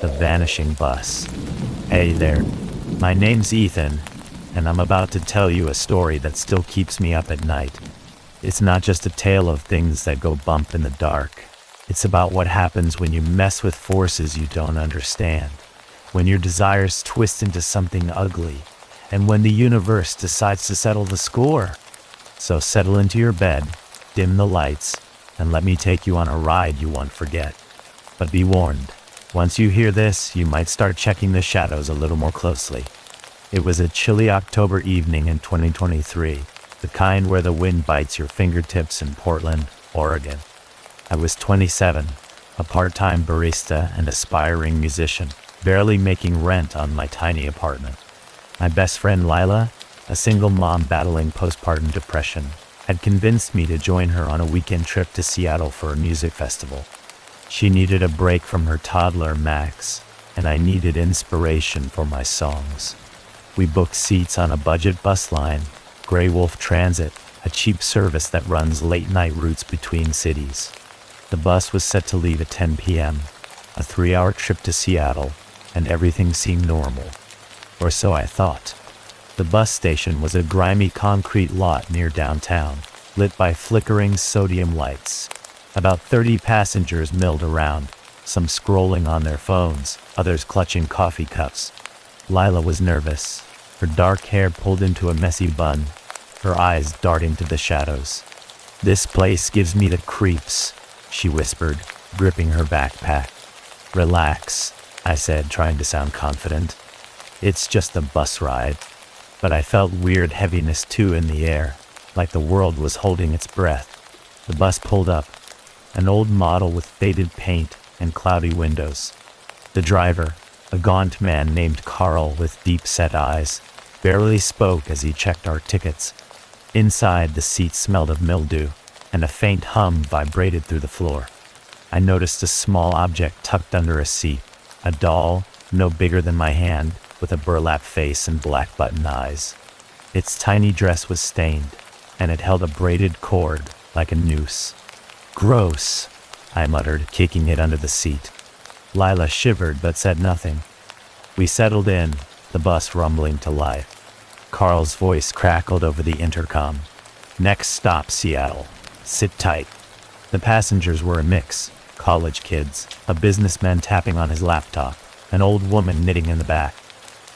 The Vanishing Bus. Hey there, my name's Ethan, and I'm about to tell you a story that still keeps me up at night. It's not just a tale of things that go bump in the dark. It's about what happens when you mess with forces you don't understand, when your desires twist into something ugly, and when the universe decides to settle the score. So settle into your bed, dim the lights, and let me take you on a ride you won't forget. But be warned, once you hear this, you might start checking the shadows a little more closely. It was a chilly October evening in 2023, the kind where the wind bites your fingertips in Portland, Oregon. I was 27, a part-time barista and aspiring musician, barely making rent on my tiny apartment. My best friend Lila, a single mom battling postpartum depression, had convinced me to join her on a weekend trip to Seattle for a music festival. She needed a break from her toddler Max, and I needed inspiration for my songs. We booked seats on a budget bus line, Grey Wolf Transit, a cheap service that runs late-night routes between cities. The bus was set to leave at 10 p.m., a 3-hour trip to Seattle, and everything seemed normal. Or so I thought. The bus station was a grimy concrete lot near downtown, lit by flickering sodium lights. About 30 passengers milled around, some scrolling on their phones, others clutching coffee cups. Lila was nervous, her dark hair pulled into a messy bun, her eyes darting to the shadows. "This place gives me the creeps," she whispered, gripping her backpack. "Relax," I said, trying to sound confident. "It's just a bus ride." But I felt weird heaviness too in the air, like the world was holding its breath. The bus pulled up, an old model with faded paint and cloudy windows. The driver, a gaunt man named Carl with deep-set eyes, barely spoke as he checked our tickets. Inside, the seats smelled of mildew, and a faint hum vibrated through the floor. I noticed a small object tucked under a seat, a doll, no bigger than my hand, with a burlap face and black button eyes. Its tiny dress was stained, and it held a braided cord like a noose. "Gross," I muttered, kicking it under the seat. Lila shivered but said nothing. We settled in, the bus rumbling to life. Carl's voice crackled over the intercom. "Next stop, Seattle. Sit tight." The passengers were a mix: college kids, a businessman tapping on his laptop, an old woman knitting in the back.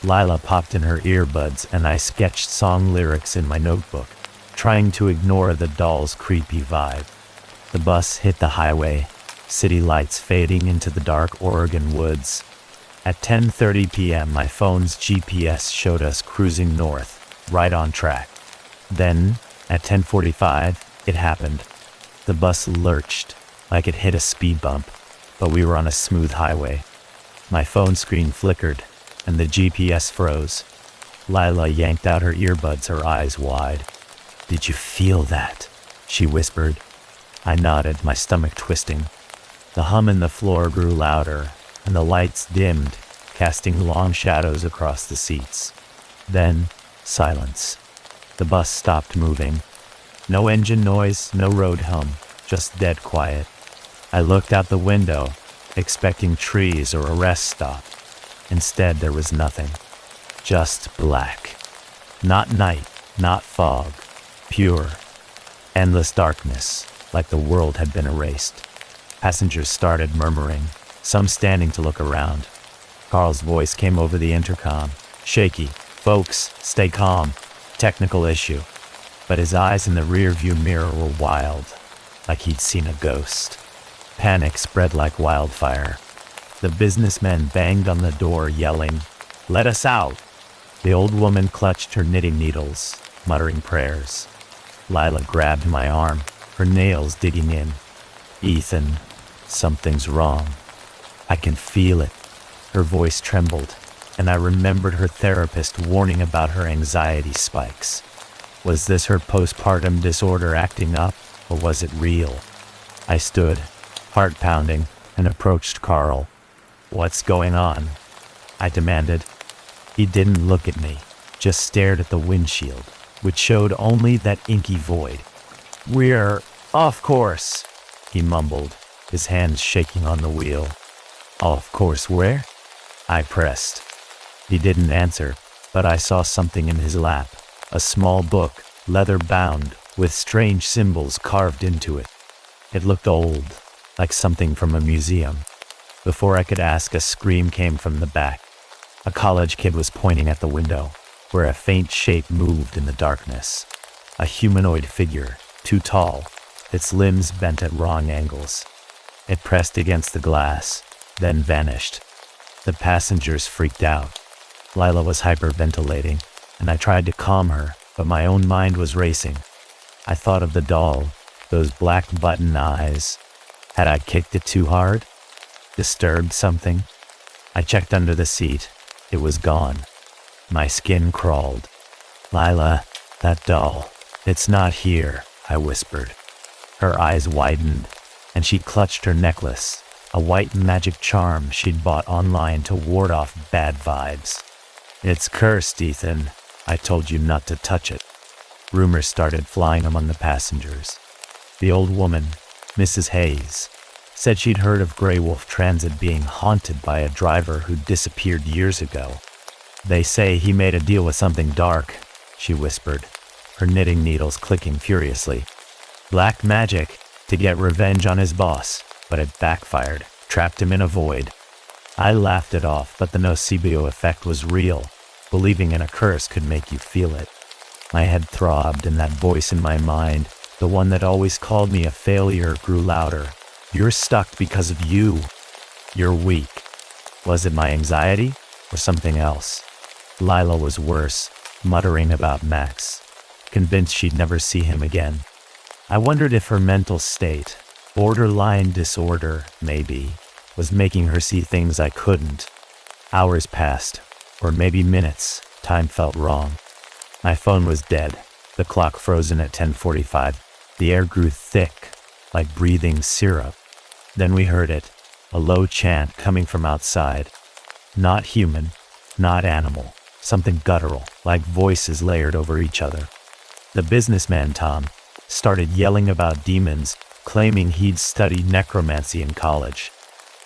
Lila popped in her earbuds and I sketched song lyrics in my notebook, trying to ignore the doll's creepy vibe. The bus hit the highway, city lights fading into the dark Oregon woods. At 10:30 p.m., my phone's GPS showed us cruising north, right on track. Then, at 10:45, it happened. The bus lurched, like it hit a speed bump, but we were on a smooth highway. My phone screen flickered, and the GPS froze. Lila yanked out her earbuds, her eyes wide. "Did you feel that?" she whispered. I nodded, my stomach twisting. The hum in the floor grew louder, and the lights dimmed, casting long shadows across the seats. Then, silence. The bus stopped moving. No engine noise, no road hum, just dead quiet. I looked out the window, expecting trees or a rest stop. Instead, there was nothing. Just black. Not night, not fog. Pure, endless darkness, like the world had been erased. Passengers started murmuring, some standing to look around. Carl's voice came over the intercom, shaky. "Folks, stay calm. Technical issue." But his eyes in the rearview mirror were wild, like he'd seen a ghost. Panic spread like wildfire. The businessman banged on the door, yelling, "Let us out!" The old woman clutched her knitting needles, muttering prayers. Lila grabbed my arm, her nails digging in. "Ethan, something's wrong. I can feel it." Her voice trembled, and I remembered her therapist warning about her anxiety spikes. Was this her postpartum disorder acting up, or was it real? I stood, heart pounding, and approached Carl. "What's going on?" I demanded. He didn't look at me, just stared at the windshield, which showed only that inky void. "We're off course," he mumbled, his hands shaking on the wheel. "Off course where?" I pressed. He didn't answer, but I saw something in his lap. A small book, leather-bound, with strange symbols carved into it. It looked old, like something from a museum. Before I could ask, a scream came from the back. A college kid was pointing at the window, where a faint shape moved in the darkness. A humanoid figure, too tall, its limbs bent at wrong angles. It pressed against the glass, then vanished. The passengers freaked out. Lila was hyperventilating, and I tried to calm her, but my own mind was racing. I thought of the doll, those black button eyes. Had I kicked it too hard? Disturbed something? I checked under the seat. It was gone. My skin crawled. Lila, that doll, it's not here, I whispered. Her eyes widened, and she clutched her necklace, a white magic charm she'd bought online to ward off bad vibes. It's cursed, Ethan. I told you not to touch it. Rumors started flying among the passengers. The old woman, Mrs. Hayes, said she'd heard of Grey Wolf Transit being haunted by a driver who disappeared years ago. They say he made a deal with something dark, she whispered, her knitting needles clicking furiously. Black magic, to get revenge on his boss, but it backfired, trapped him in a void. I laughed it off, but the nocebo effect was real. Believing in a curse could make you feel it. My head throbbed, and that voice in my mind, the one that always called me a failure, grew louder. You're stuck because of you. You're weak. Was it my anxiety or something else? Lila was worse, muttering about Max, convinced she'd never see him again. I wondered if her mental state, borderline disorder, maybe, was making her see things I couldn't. Hours passed, or maybe minutes. Time felt wrong. My phone was dead, the clock frozen at 10:45. The air grew thick, like breathing syrup. Then we heard it, a low chant coming from outside. Not human, not animal, something guttural, like voices layered over each other. The businessman, Tom, started yelling about demons, claiming he'd studied necromancy in college.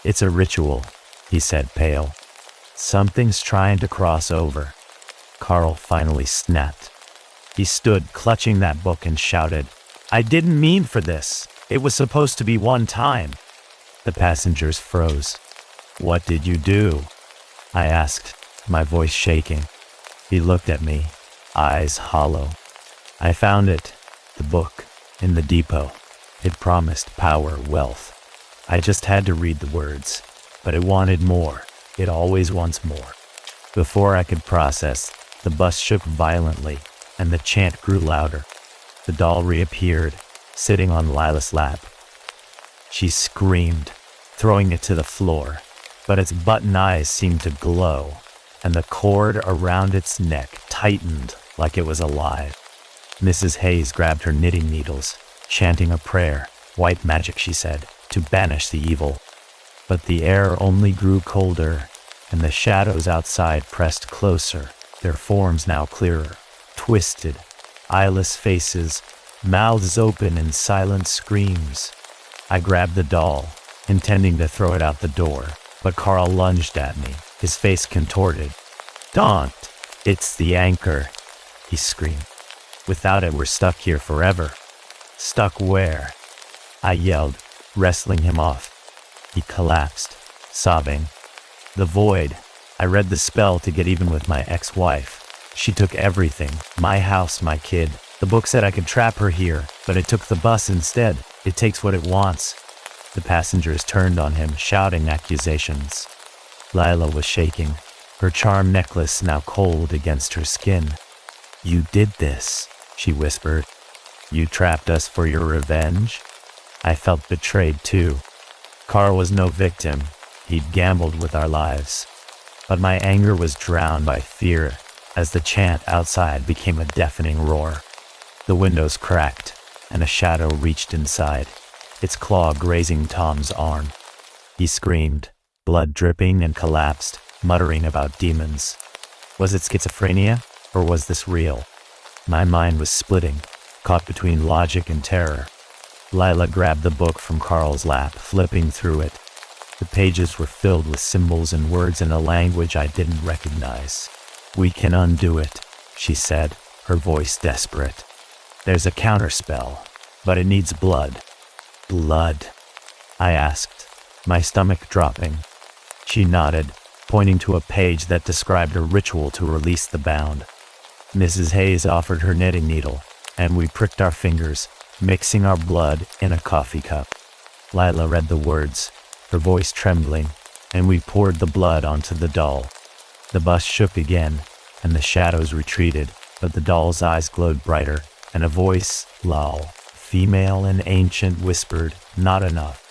It's a ritual, he said, pale. Something's trying to cross over. Carl finally snapped. He stood, clutching that book, and shouted, I didn't mean for this. It was supposed to be one time. The passengers froze. What did you do? I asked, my voice shaking. He looked at me, eyes hollow. I found it, the book, in the depot. It promised power, wealth. I just had to read the words, but it wanted more. It always wants more. Before I could process, the bus shook violently, and the chant grew louder. The doll reappeared, sitting on Lila's lap. She screamed, throwing it to the floor, but its button eyes seemed to glow, and the cord around its neck tightened like it was alive. Mrs. Hayes grabbed her knitting needles, chanting a prayer, white magic, she said, to banish the evil. But the air only grew colder, and the shadows outside pressed closer, their forms now clearer, twisted, eyeless faces, mouths open in silent screams. I grabbed the doll, intending to throw it out the door, but Carl lunged at me, his face contorted. Don't! It's the anchor, he screamed. Without it, we're stuck here forever. Stuck where? I yelled, wrestling him off. He collapsed, sobbing. The void. I read the spell to get even with my ex-wife. She took everything, my house, my kid. The book said I could trap her here, but it took the bus instead. It takes what it wants. The passengers turned on him, shouting accusations. Lila was shaking, her charm necklace now cold against her skin. You did this, she whispered. You trapped us for your revenge? I felt betrayed too. Carl was no victim. He'd gambled with our lives. But my anger was drowned by fear as the chant outside became a deafening roar. The windows cracked, and a shadow reached inside, its claw grazing Tom's arm. He screamed, blood dripping, and collapsed, muttering about demons. Was it schizophrenia, or was this real? My mind was splitting, caught between logic and terror. Lila grabbed the book from Carl's lap, flipping through it. The pages were filled with symbols and words in a language I didn't recognize. "We can undo it," she said, her voice desperate. "There's a counterspell, but it needs blood." "Blood?" I asked, my stomach dropping. She nodded, pointing to a page that described a ritual to release the bound. Mrs. Hayes offered her knitting needle, and we pricked our fingers, mixing our blood in a coffee cup. Lila read the words, her voice trembling, and we poured the blood onto the doll. The bus shook again, and the shadows retreated, but the doll's eyes glowed brighter, and a voice, low, female and ancient, whispered, "Not enough."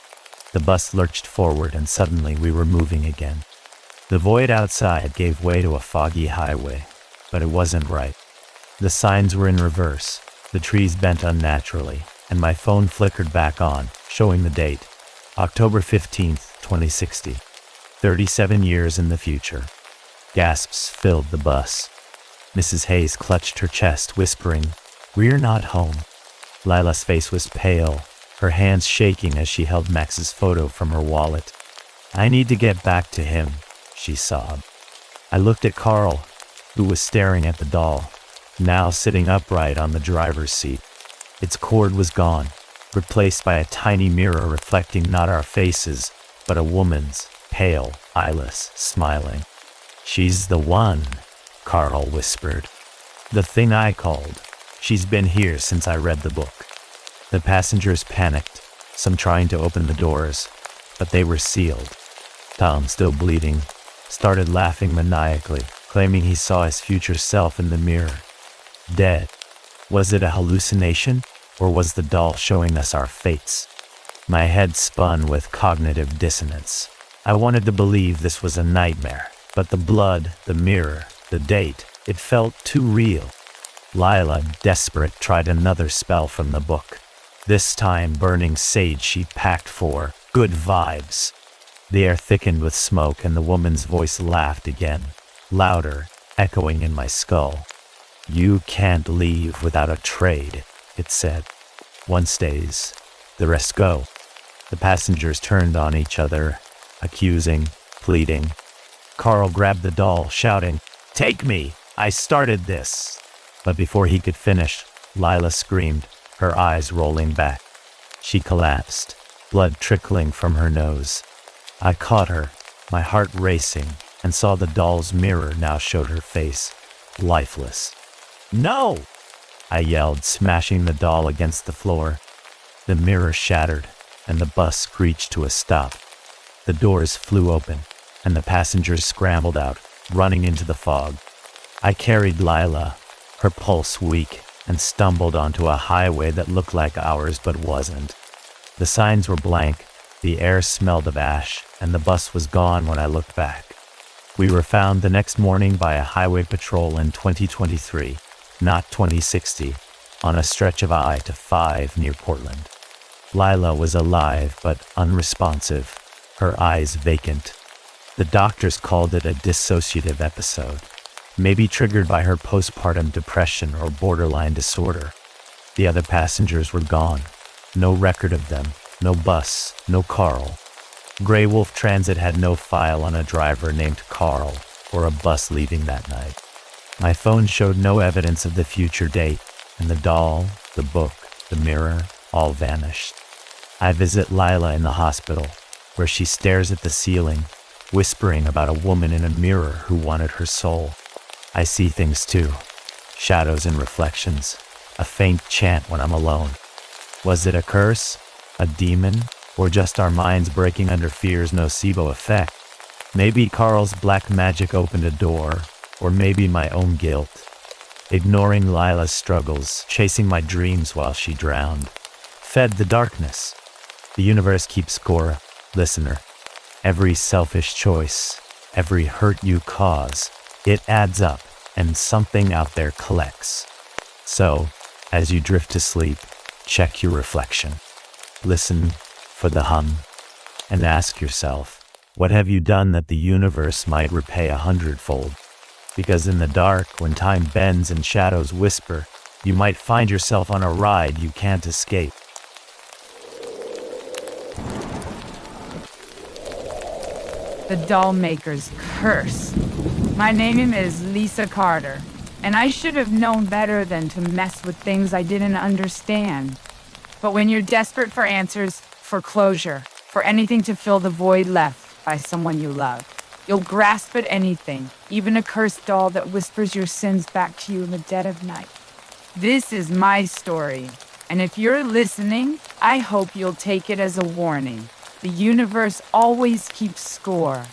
The bus lurched forward, and suddenly we were moving again. The void outside gave way to a foggy highway, but it wasn't right. The signs were in reverse, the trees bent unnaturally, and my phone flickered back on, showing the date, October 15th, 2060. 37 years in the future. Gasps filled the bus. Mrs. Hayes clutched her chest, whispering, "We're not home." Lila's face was pale, her hands shaking as she held Max's photo from her wallet. "I need to get back to him," she sobbed. I looked at Carl, who was staring at the doll, now sitting upright on the driver's seat. Its cord was gone, replaced by a tiny mirror reflecting not our faces, but a woman's, pale, eyeless, smiling. "She's the one," Carl whispered. "The thing I called. She's been here since I read the book." The passengers panicked, some trying to open the doors, but they were sealed. Tom, still bleeding, started laughing maniacally, claiming he saw his future self in the mirror. Dead. Was it a hallucination, or was the doll showing us our fates? My head spun with cognitive dissonance. I wanted to believe this was a nightmare, but the blood, the mirror, the date, it felt too real. Lila, desperate, tried another spell from the book. This time burning sage she packed for good vibes. The air thickened with smoke, and the woman's voice laughed again, louder, echoing in my skull. "You can't leave without a trade," it said. "One stays, the rest go." The passengers turned on each other, accusing, pleading. Carl grabbed the doll, shouting, "Take me! I started this!" But before he could finish, Lila screamed, her eyes rolling back. She collapsed, blood trickling from her nose. I caught her, my heart racing, and saw the doll's mirror now showed her face, lifeless. "No!" I yelled, smashing the doll against the floor. The mirror shattered, and the bus screeched to a stop. The doors flew open, and the passengers scrambled out, running into the fog. I carried Lila, her pulse weak, and stumbled onto a highway that looked like ours but wasn't. The signs were blank, the air smelled of ash, and the bus was gone when I looked back. We were found the next morning by a highway patrol in 2023, not 2060, on a stretch of I-5 near Portland. Lila was alive but unresponsive, her eyes vacant. The doctors called it a dissociative episode, maybe triggered by her postpartum depression or borderline disorder. The other passengers were gone. No record of them, no bus, no Carl. Grey Wolf Transit had no file on a driver named Carl or a bus leaving that night. My phone showed no evidence of the future date, and the doll, the book, the mirror, all vanished. I visit Lila in the hospital, where she stares at the ceiling, whispering about a woman in a mirror who wanted her soul. I see things too, shadows and reflections, a faint chant when I'm alone. Was it a curse, a demon, or just our minds breaking under fear's nocebo effect? Maybe Carl's black magic opened a door, or maybe my own guilt. Ignoring Lila's struggles, chasing my dreams while she drowned, fed the darkness. The universe keeps score, listener. Every selfish choice, every hurt you cause, it adds up, and something out there collects. So, as you drift to sleep, check your reflection. Listen for the hum, and ask yourself, what have you done that the universe might repay 100-fold? Because in the dark, when time bends and shadows whisper, you might find yourself on a ride you can't escape. The doll maker's curse. My name is Lisa Carter, and I should have known better than to mess with things I didn't understand. But when you're desperate for answers, for closure, for anything to fill the void left by someone you love, you'll grasp at anything, even a cursed doll that whispers your sins back to you in the dead of night. This is my story, and if you're listening, I hope you'll take it as a warning. The universe always keeps score,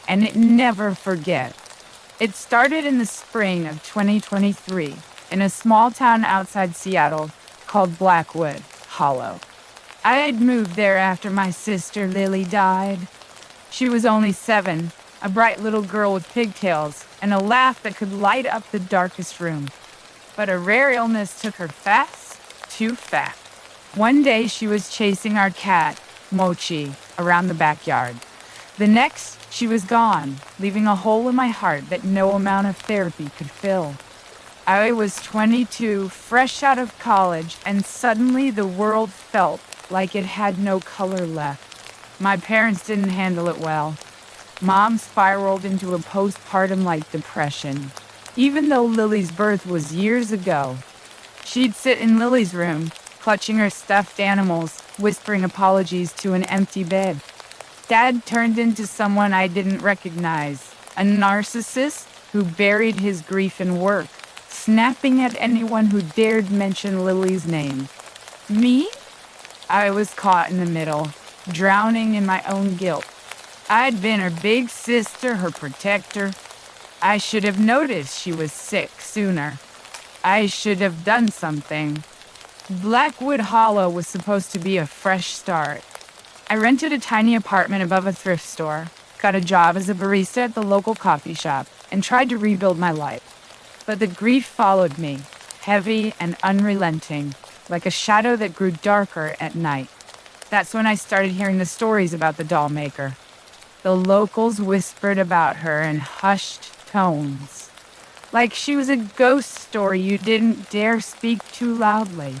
and it never forgets. It started in the spring of 2023 in a small town outside Seattle called Blackwood Hollow. I had moved there after my sister Lily died. She was only 7, a bright little girl with pigtails and a laugh that could light up the darkest room. But a rare illness took her fast, too fast. One day she was chasing our cat, Mochi, around the backyard. The next, she was gone, leaving a hole in my heart that no amount of therapy could fill. I was 22, fresh out of college, and suddenly the world felt like it had no color left. My parents didn't handle it well. Mom spiraled into a postpartum-like depression. Even though Lily's birth was years ago, she'd sit in Lily's room, clutching her stuffed animals, whispering apologies to an empty bed. Dad turned into someone I didn't recognize, a narcissist who buried his grief in work, snapping at anyone who dared mention Lily's name. Me? I was caught in the middle, drowning in my own guilt. I'd been her big sister, her protector. I should have noticed she was sick sooner. I should have done something. Blackwood Hollow was supposed to be a fresh start. I rented a tiny apartment above a thrift store, got a job as a barista at the local coffee shop, and tried to rebuild my life. But the grief followed me, heavy and unrelenting, like a shadow that grew darker at night. That's when I started hearing the stories about the doll maker. The locals whispered about her in hushed tones, like she was a ghost story you didn't dare speak too loudly.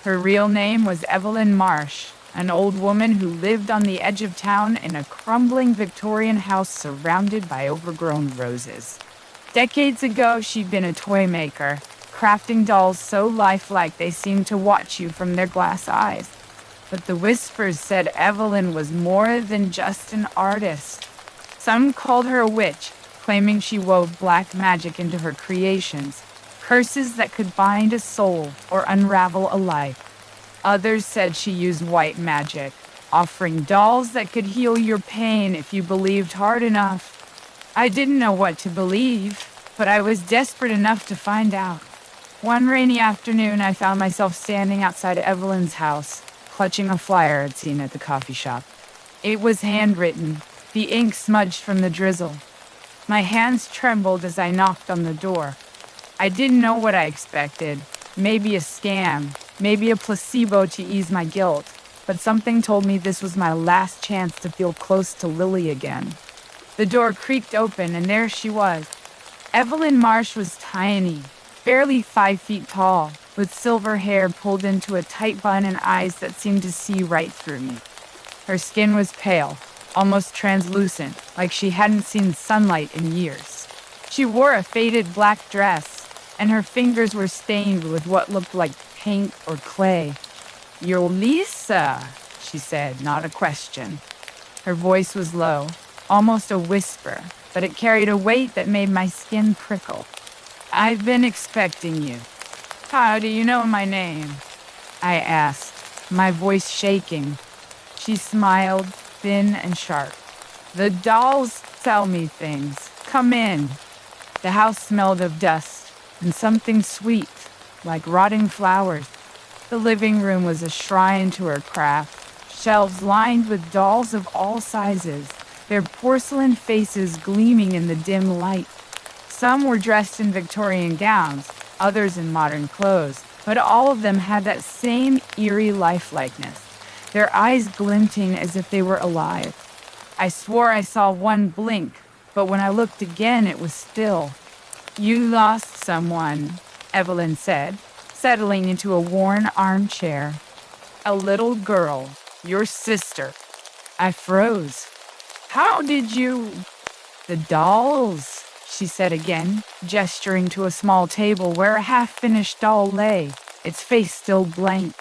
Her real name was Evelyn Marsh, an old woman who lived on the edge of town in a crumbling Victorian house surrounded by overgrown roses. Decades ago, she'd been a toy maker, crafting dolls so lifelike they seemed to watch you from their glass eyes. But the whispers said Evelyn was more than just an artist. Some called her a witch, claiming she wove black magic into her creations, curses that could bind a soul or unravel a life. Others said she used white magic, offering dolls that could heal your pain if you believed hard enough. I didn't know what to believe, but I was desperate enough to find out. One rainy afternoon, I found myself standing outside Evelyn's house, clutching a flyer I'd seen at the coffee shop. It was handwritten, the ink smudged from the drizzle. My hands trembled as I knocked on the door. I didn't know what I expected. Maybe a scam, maybe a placebo to ease my guilt, but something told me this was my last chance to feel close to Lily again. The door creaked open, and there she was. Evelyn Marsh was tiny, barely 5 feet tall, with silver hair pulled into a tight bun and eyes that seemed to see right through me. Her skin was pale, almost translucent, like she hadn't seen sunlight in years. She wore a faded black dress, and her fingers were stained with what looked like paint or clay. "You're Lisa," she said, not a question. Her voice was low, almost a whisper, but it carried a weight that made my skin prickle. "I've been expecting you." "How do you know my name?" I asked, my voice shaking. She smiled, thin and sharp. "The dolls tell me things. Come in." The house smelled of dust and something sweet, like rotting flowers. The living room was a shrine to her craft, shelves lined with dolls of all sizes, their porcelain faces gleaming in the dim light. Some were dressed in Victorian gowns, others in modern clothes, but all of them had that same eerie lifelikeness, their eyes glinting as if they were alive. I swore I saw one blink, but when I looked again, it was still. "You lost someone," Evelyn said, settling into a worn armchair. "A little girl, your sister." I froze. How did you... The dolls, she said again, gesturing to a small table where a half-finished doll lay, its face still blank.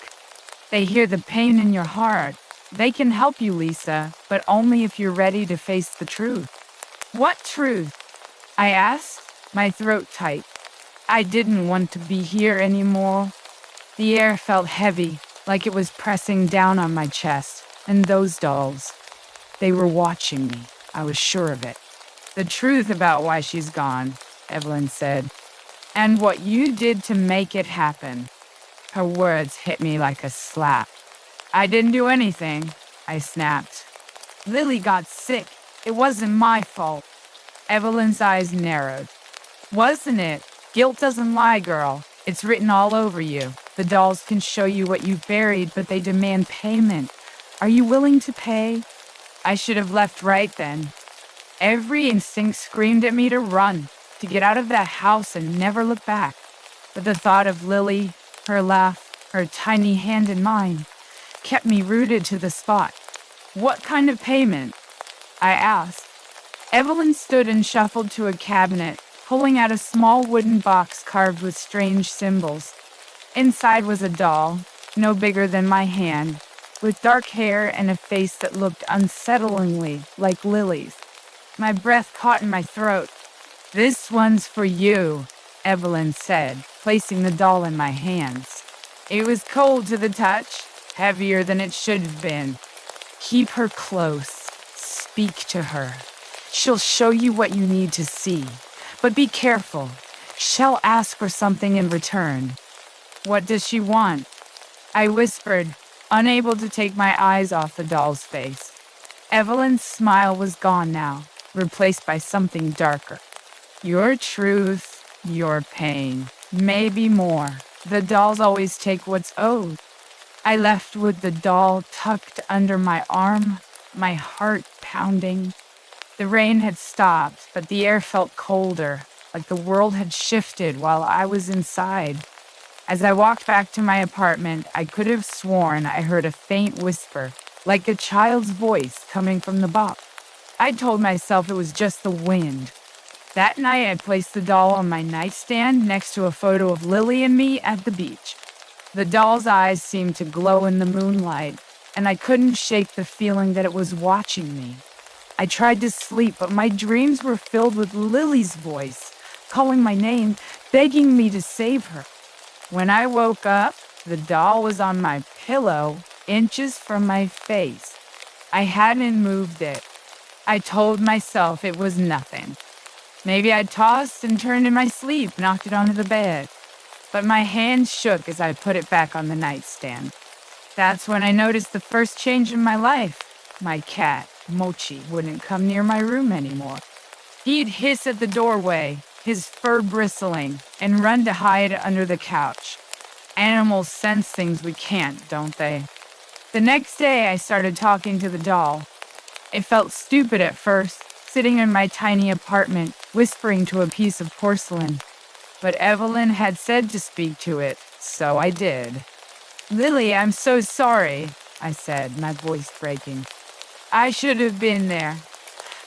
They hear the pain in your heart. They can help you, Lisa, but only if you're ready to face the truth. What truth? I asked, my throat tight. I didn't want to be here anymore. The air felt heavy, like it was pressing down on my chest, and those dolls, they were watching me. I was sure of it. The truth about why she's gone, Evelyn said, and what you did to make it happen. Her words hit me like a slap. I didn't do anything, I snapped. Lily got sick. It wasn't my fault. Evelyn's eyes narrowed. Wasn't it? Guilt doesn't lie, girl. It's written all over you. The dolls can show you what you've buried, but they demand payment. Are you willing to pay? I should have left right then. Every instinct screamed at me to run, to get out of that house and never look back. But the thought of Lily, her laugh, her tiny hand in mine, kept me rooted to the spot. What kind of payment? I asked. Evelyn stood and shuffled to a cabinet, pulling out a small wooden box carved with strange symbols. Inside was a doll, no bigger than my hand, with dark hair and a face that looked unsettlingly like Lily's. My breath caught in my throat. This one's for you, Evelyn said, placing the doll in my hands. It was cold to the touch, heavier than it should have been. Keep her close. Speak to her. She'll show you what you need to see. But be careful. She'll ask for something in return. What does she want? I whispered, unable to take my eyes off the doll's face. Evelyn's smile was gone now, replaced by something darker. Your truth, your pain, maybe more. The dolls always take what's owed. I left with the doll tucked under my arm, my heart pounding. The rain had stopped, but the air felt colder, like the world had shifted while I was inside. As I walked back to my apartment, I could have sworn I heard a faint whisper, like a child's voice coming from the box. I told myself it was just the wind. That night, I placed the doll on my nightstand next to a photo of Lily and me at the beach. The doll's eyes seemed to glow in the moonlight, and I couldn't shake the feeling that it was watching me. I tried to sleep, but my dreams were filled with Lily's voice, calling my name, begging me to save her. When I woke up, the doll was on my pillow, inches from my face. I hadn't moved it. I told myself it was nothing. Maybe I tossed and turned in my sleep, knocked it onto the bed. But my hands shook as I put it back on the nightstand. That's when I noticed the first change in my life. My cat, Mochi, wouldn't come near my room anymore. He'd hiss at the doorway, his fur bristling, and run to hide under the couch. Animals sense things we can't, don't they? The next day, I started talking to the doll. It felt stupid at first, sitting in my tiny apartment, whispering to a piece of porcelain. But Evelyn had said to speak to it, so I did. Lily, I'm so sorry, I said, my voice breaking. I should have been there.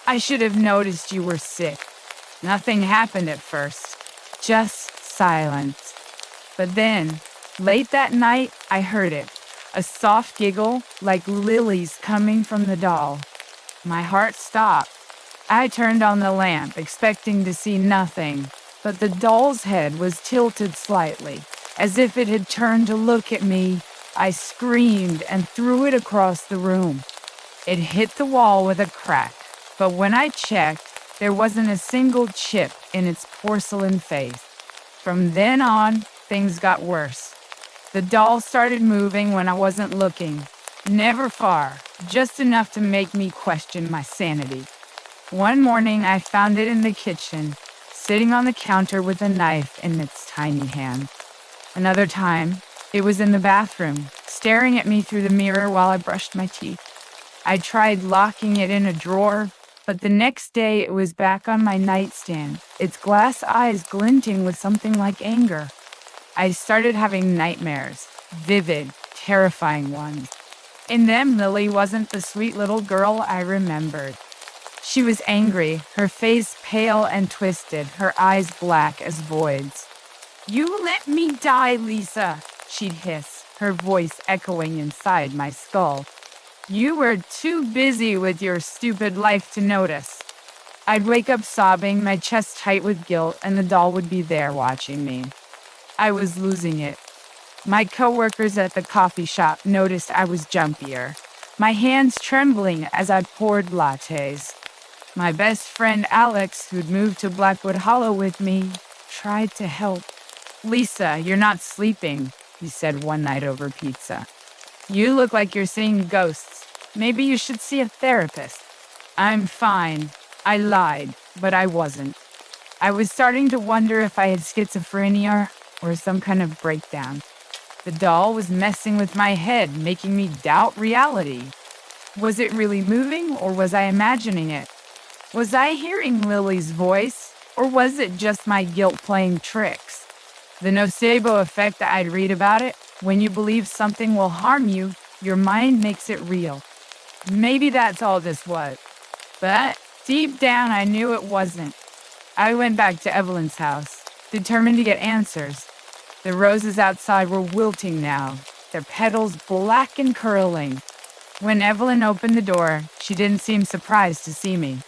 I should have noticed you were sick. Nothing happened at first, just silence. But then, late that night, I heard it, a soft giggle like Lily's coming from the doll. My heart stopped. I turned on the lamp, expecting to see nothing, but the doll's head was tilted slightly, as if it had turned to look at me. I screamed and threw it across the room. It hit the wall with a crack, but when I checked, there wasn't a single chip in its porcelain face. From then on, things got worse. The doll started moving when I wasn't looking. Never far, just enough to make me question my sanity. One morning, I found it in the kitchen, sitting on the counter with a knife in its tiny hand. Another time, it was in the bathroom, staring at me through the mirror while I brushed my teeth. I tried locking it in a drawer, but the next day it was back on my nightstand, its glass eyes glinting with something like anger. I started having nightmares, vivid, terrifying ones. In them, Lily wasn't the sweet little girl I remembered. She was angry, her face pale and twisted, her eyes black as voids. "You let me die, Lisa," she'd hiss, her voice echoing inside my skull. "You were too busy with your stupid life to notice." I'd wake up sobbing, my chest tight with guilt, and the doll would be there watching me. I was losing it. My coworkers at the coffee shop noticed I was jumpier, my hands trembling as I poured lattes. My best friend Alex, who'd moved to Blackwood Hollow with me, tried to help. "Lisa, you're not sleeping," he said one night over pizza. "You look like you're seeing ghosts. Maybe you should see a therapist." "I'm fine." I lied, but I wasn't. I was starting to wonder if I had schizophrenia or some kind of breakdown. The doll was messing with my head, making me doubt reality. Was it really moving, or was I imagining it? Was I hearing Lily's voice, or was it just my guilt playing tricks? The nocebo effect that I'd read about it, when you believe something will harm you, your mind makes it real. Maybe that's all this was. But deep down, I knew it wasn't. I went back to Evelyn's house, determined to get answers. The roses outside were wilting now, their petals black and curling. When Evelyn opened the door, she didn't seem surprised to see me.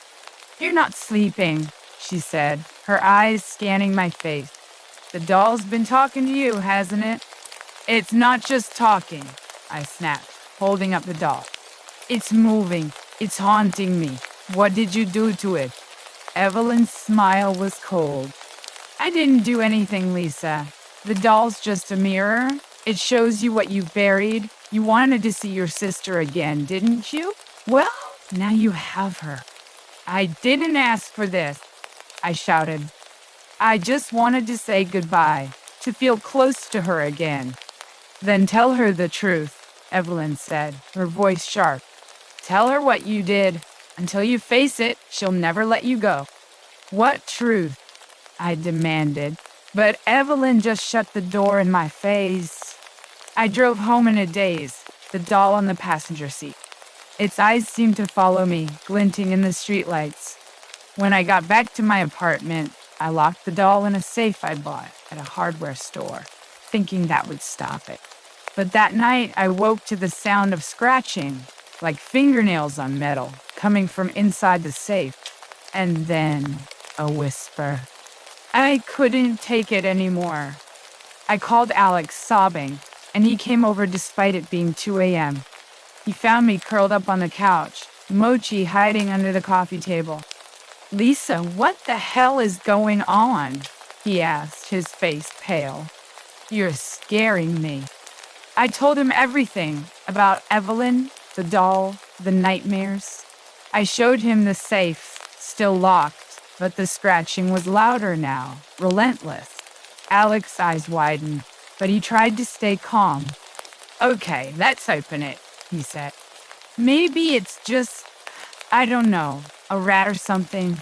"You're not sleeping," she said, her eyes scanning my face. "The doll's been talking to you, hasn't it?" "It's not just talking," I snapped, holding up the doll. "It's moving. It's haunting me. What did you do to it?" Evelyn's smile was cold. "I didn't do anything, Lisa. The doll's just a mirror. It shows you what you've buried. You wanted to see your sister again, didn't you? Well, now you have her." "I didn't ask for this," I shouted. "I just wanted to say goodbye, to feel close to her again." "Then tell her the truth," Evelyn said, her voice sharp. "Tell her what you did. Until you face it, she'll never let you go." "What truth?" I demanded, but Evelyn just shut the door in my face. I drove home in a daze, the doll on the passenger seat. Its eyes seemed to follow me, glinting in the streetlights. When I got back to my apartment, I locked the doll in a safe I bought at a hardware store, thinking that would stop it. But that night, I woke to the sound of scratching, like fingernails on metal, coming from inside the safe. And then a whisper. I couldn't take it anymore. I called Alex, sobbing, and he came over despite it being 2 a.m. He found me curled up on the couch, Mochi hiding under the coffee table. "Lisa, what the hell is going on?" he asked, his face pale. "You're scaring me." I told him everything about Evelyn, the doll, the nightmares. I showed him the safe, still locked, but the scratching was louder now, relentless. Alex's eyes widened, but he tried to stay calm. "Okay, let's open it," he said. "Maybe it's just, I don't know, a rat or something."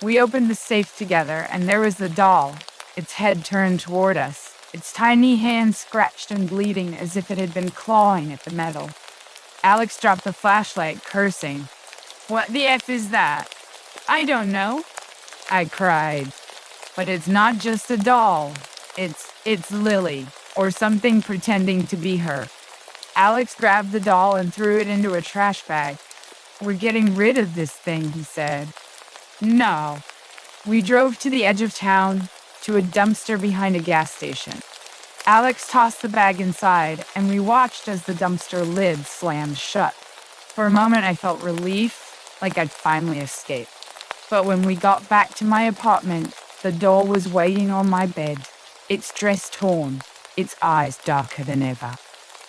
We opened the safe together, and there was the doll, its head turned toward us, its tiny hands scratched and bleeding as if it had been clawing at the metal. Alex dropped the flashlight, cursing. "What the F is that?" "I don't know," I cried. "But it's not just a doll. It's Lily, or something pretending to be her." Alex grabbed the doll and threw it into a trash bag. "We're getting rid of this thing," he said. "No." We drove to the edge of town, to a dumpster behind a gas station. Alex tossed the bag inside, and we watched as the dumpster lid slammed shut. For a moment, I felt relief, like I'd finally escaped. But when we got back to my apartment, the doll was waiting on my bed, its dress torn, its eyes darker than ever.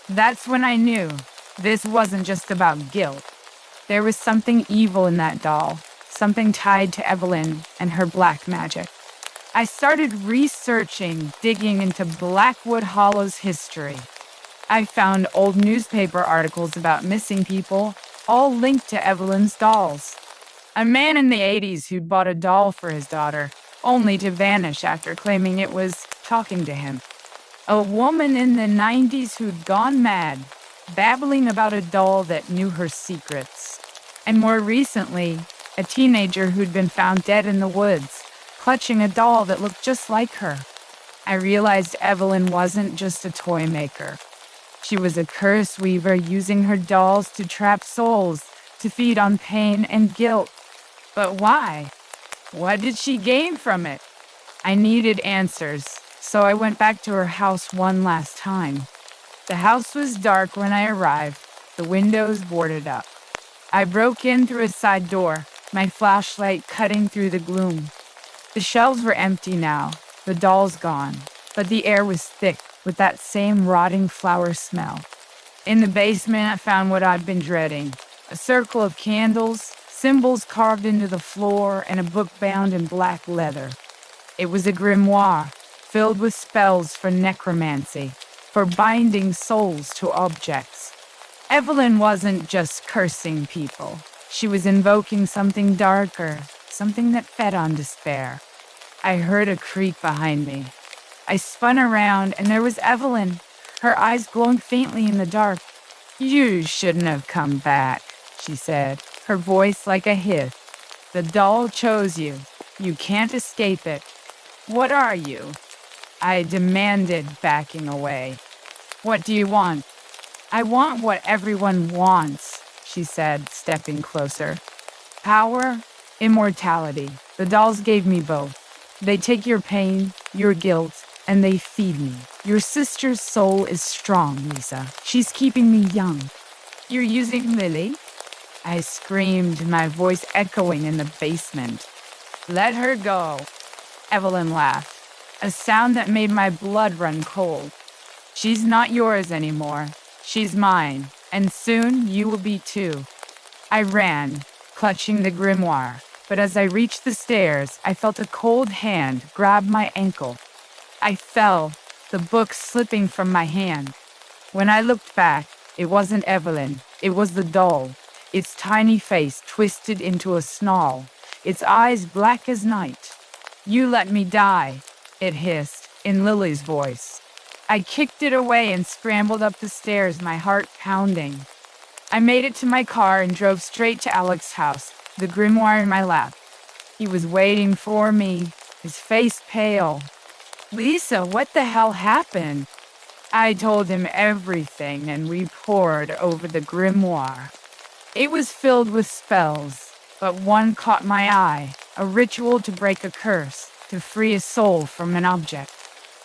That's when I knew this wasn't just about guilt. There was something evil in that doll, something tied to Evelyn and her black magic. I started researching, digging into Blackwood Hollow's history. I found old newspaper articles about missing people, all linked to Evelyn's dolls. A man in the 80s who'd bought a doll for his daughter, only to vanish after claiming it was talking to him. A woman in the 90s who'd gone mad, babbling about a doll that knew her secrets. And more recently, a teenager who'd been found dead in the woods, clutching a doll that looked just like her. I realized Evelyn wasn't just a toy maker. She was a curse weaver using her dolls to trap souls, to feed on pain and guilt. But why? What did she gain from it? I needed answers, so I went back to her house one last time. The house was dark when I arrived, the windows boarded up. I broke in through a side door, my flashlight cutting through the gloom. The shelves were empty now, the dolls gone, but the air was thick with that same rotting flower smell. In the basement, I found what I'd been dreading: a circle of candles, symbols carved into the floor, and a book bound in black leather. It was a grimoire, filled with spells for necromancy, for binding souls to objects. Evelyn wasn't just cursing people. She was invoking something darker, something that fed on despair. I heard a creak behind me. I spun around, and there was Evelyn, her eyes glowing faintly in the dark. "You shouldn't have come back," she said, her voice like a hiss. "The doll chose you. You can't escape it. What are you?" I demanded, backing away. "What do you want?" "I want what everyone wants," she said, stepping closer. "Power, immortality. The dolls gave me both. They take your pain, your guilt, and they feed me. Your sister's soul is strong, Lisa. She's keeping me young." "You're using Lily?" I screamed, my voice echoing in the basement. "Let her go." Evelyn laughed, a sound that made my blood run cold. "She's not yours anymore. She's mine, and soon you will be too." I ran, clutching the grimoire, but as I reached the stairs, I felt a cold hand grab my ankle. I fell, the book slipping from my hand. When I looked back, it wasn't Evelyn, it was the doll, its tiny face twisted into a snarl, its eyes black as night. "You let me die," it hissed, in Lily's voice. I kicked it away and scrambled up the stairs, my heart pounding. I made it to my car and drove straight to Alex's house, the grimoire in my lap. He was waiting for me, his face pale. "Lisa, what the hell happened?" I told him everything, and we pored over the grimoire. It was filled with spells, but one caught my eye, a ritual to break a curse, to free a soul from an object.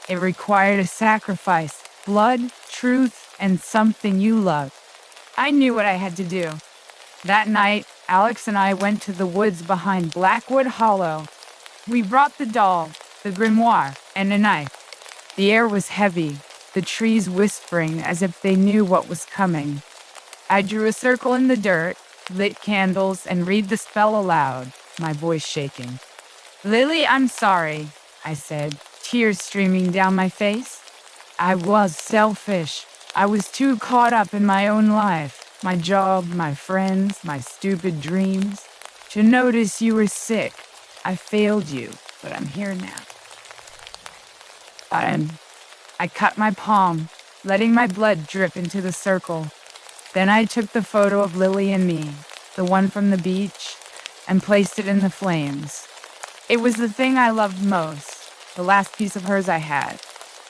It required a sacrifice, blood, truth, and something you loved. I knew what I had to do. That night, Alex and I went to the woods behind Blackwood Hollow. We brought the doll, the grimoire, and a knife. The air was heavy, the trees whispering as if they knew what was coming. I drew a circle in the dirt, lit candles, and read the spell aloud, my voice shaking. "Lily, I'm sorry," I said, tears streaming down my face. "I was selfish. I was too caught up in my own life, my job, my friends, my stupid dreams, to notice you were sick. I failed you, but I'm here now." I cut my palm, letting my blood drip into the circle. Then I took the photo of Lily and me, the one from the beach, and placed it in the flames. It was the thing I loved most, the last piece of hers I had.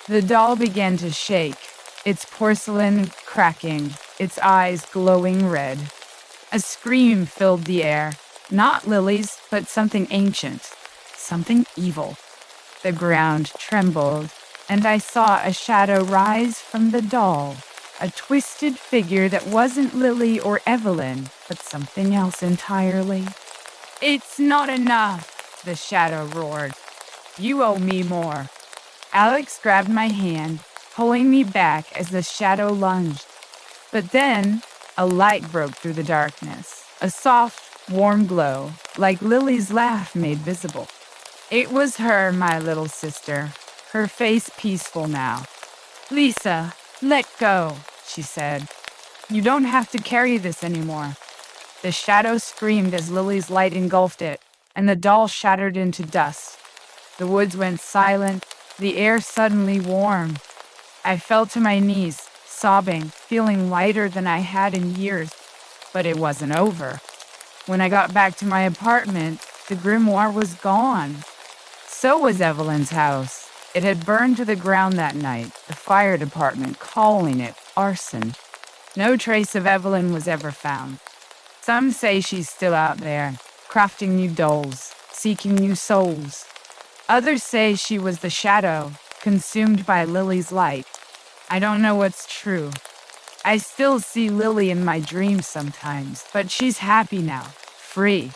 The doll began to shake, its porcelain cracking, its eyes glowing red. A scream filled the air, not Lily's, but something ancient, something evil. The ground trembled, and I saw a shadow rise from the doll, a twisted figure that wasn't Lily or Evelyn, but something else entirely. "It's not enough," the shadow roared. "You owe me more." Alex grabbed my hand, pulling me back as the shadow lunged. But then, a light broke through the darkness, a soft, warm glow, like Lily's laugh made visible. It was her, my little sister, her face peaceful now. "Lisa, let go," she said. "You don't have to carry this anymore." The shadow screamed as Lily's light engulfed it, and the doll shattered into dust. The woods went silent, the air suddenly warm. I fell to my knees, sobbing, feeling lighter than I had in years. But it wasn't over. When I got back to my apartment, the grimoire was gone. So was Evelyn's house. It had burned to the ground that night, the fire department calling it arson. No trace of Evelyn was ever found. Some say she's still out there, crafting new dolls, seeking new souls. Others say she was the shadow, consumed by Lily's light. I don't know what's true. I still see Lily in my dreams sometimes, but she's happy now, free.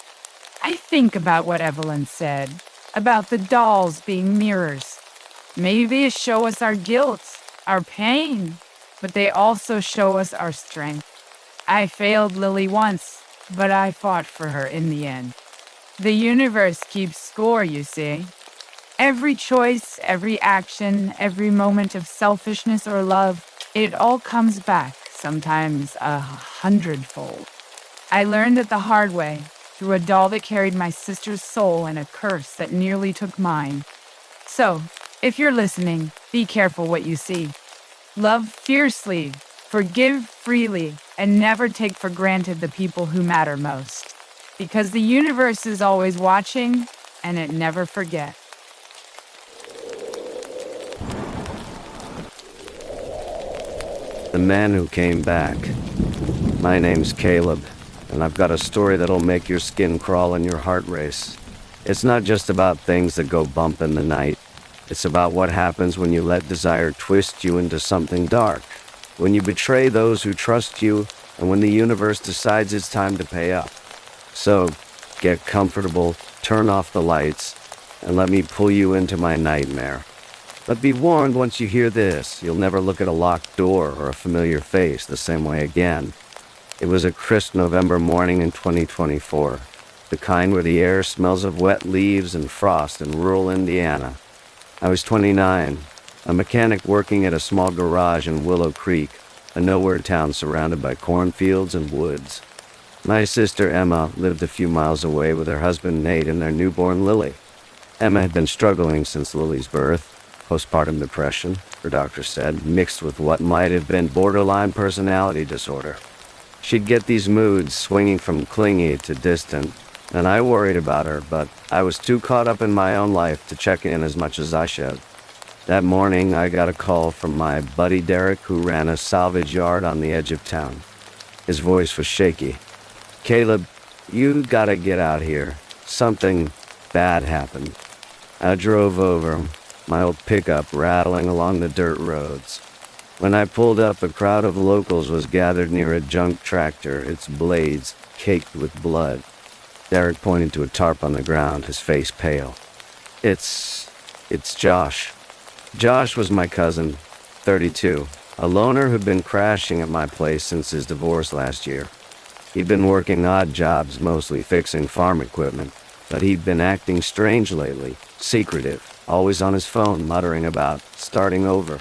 I think about what Evelyn said, about the dolls being mirrors. Maybe they show us our guilt, our pain, but they also show us our strength. I failed Lily once, but I fought for her in the end. The universe keeps score, you see. Every choice, every action, every moment of selfishness or love, it all comes back, sometimes 100-fold. I learned it the hard way, through a doll that carried my sister's soul and a curse that nearly took mine. So, if you're listening, be careful what you see. Love fiercely, forgive freely, and never take for granted the people who matter most. Because the universe is always watching, and it never forgets. The Man Who Came Back. My name's Caleb, and I've got a story that'll make your skin crawl and your heart race. It's not just about things that go bump in the night. It's about what happens when you let desire twist you into something dark, when you betray those who trust you, and when the universe decides it's time to pay up. So, get comfortable, turn off the lights, and let me pull you into my nightmare. But be warned, once you hear this, you'll never look at a locked door or a familiar face the same way again. It was a crisp November morning in 2024, the kind where the air smells of wet leaves and frost in rural Indiana. I was 29, a mechanic working at a small garage in Willow Creek, a nowhere town surrounded by cornfields and woods. My sister Emma lived a few miles away with her husband Nate and their newborn Lily. Emma had been struggling since Lily's birth. Postpartum depression, her doctor said, mixed with what might have been borderline personality disorder. She'd get these moods swinging from clingy to distant, and I worried about her, but I was too caught up in my own life to check in as much as I should. That morning, I got a call from my buddy Derek, who ran a salvage yard on the edge of town. His voice was shaky. "Caleb, you gotta get out here. Something bad happened." I drove over, my old pickup rattling along the dirt roads. When I pulled up, a crowd of locals was gathered near a junk tractor, its blades caked with blood. Derek pointed to a tarp on the ground, his face pale. It's Josh. Josh was my cousin, 32, a loner who'd been crashing at my place since his divorce last year. He'd been working odd jobs, mostly fixing farm equipment, but he'd been acting strange lately, secretive, always on his phone, muttering about starting over.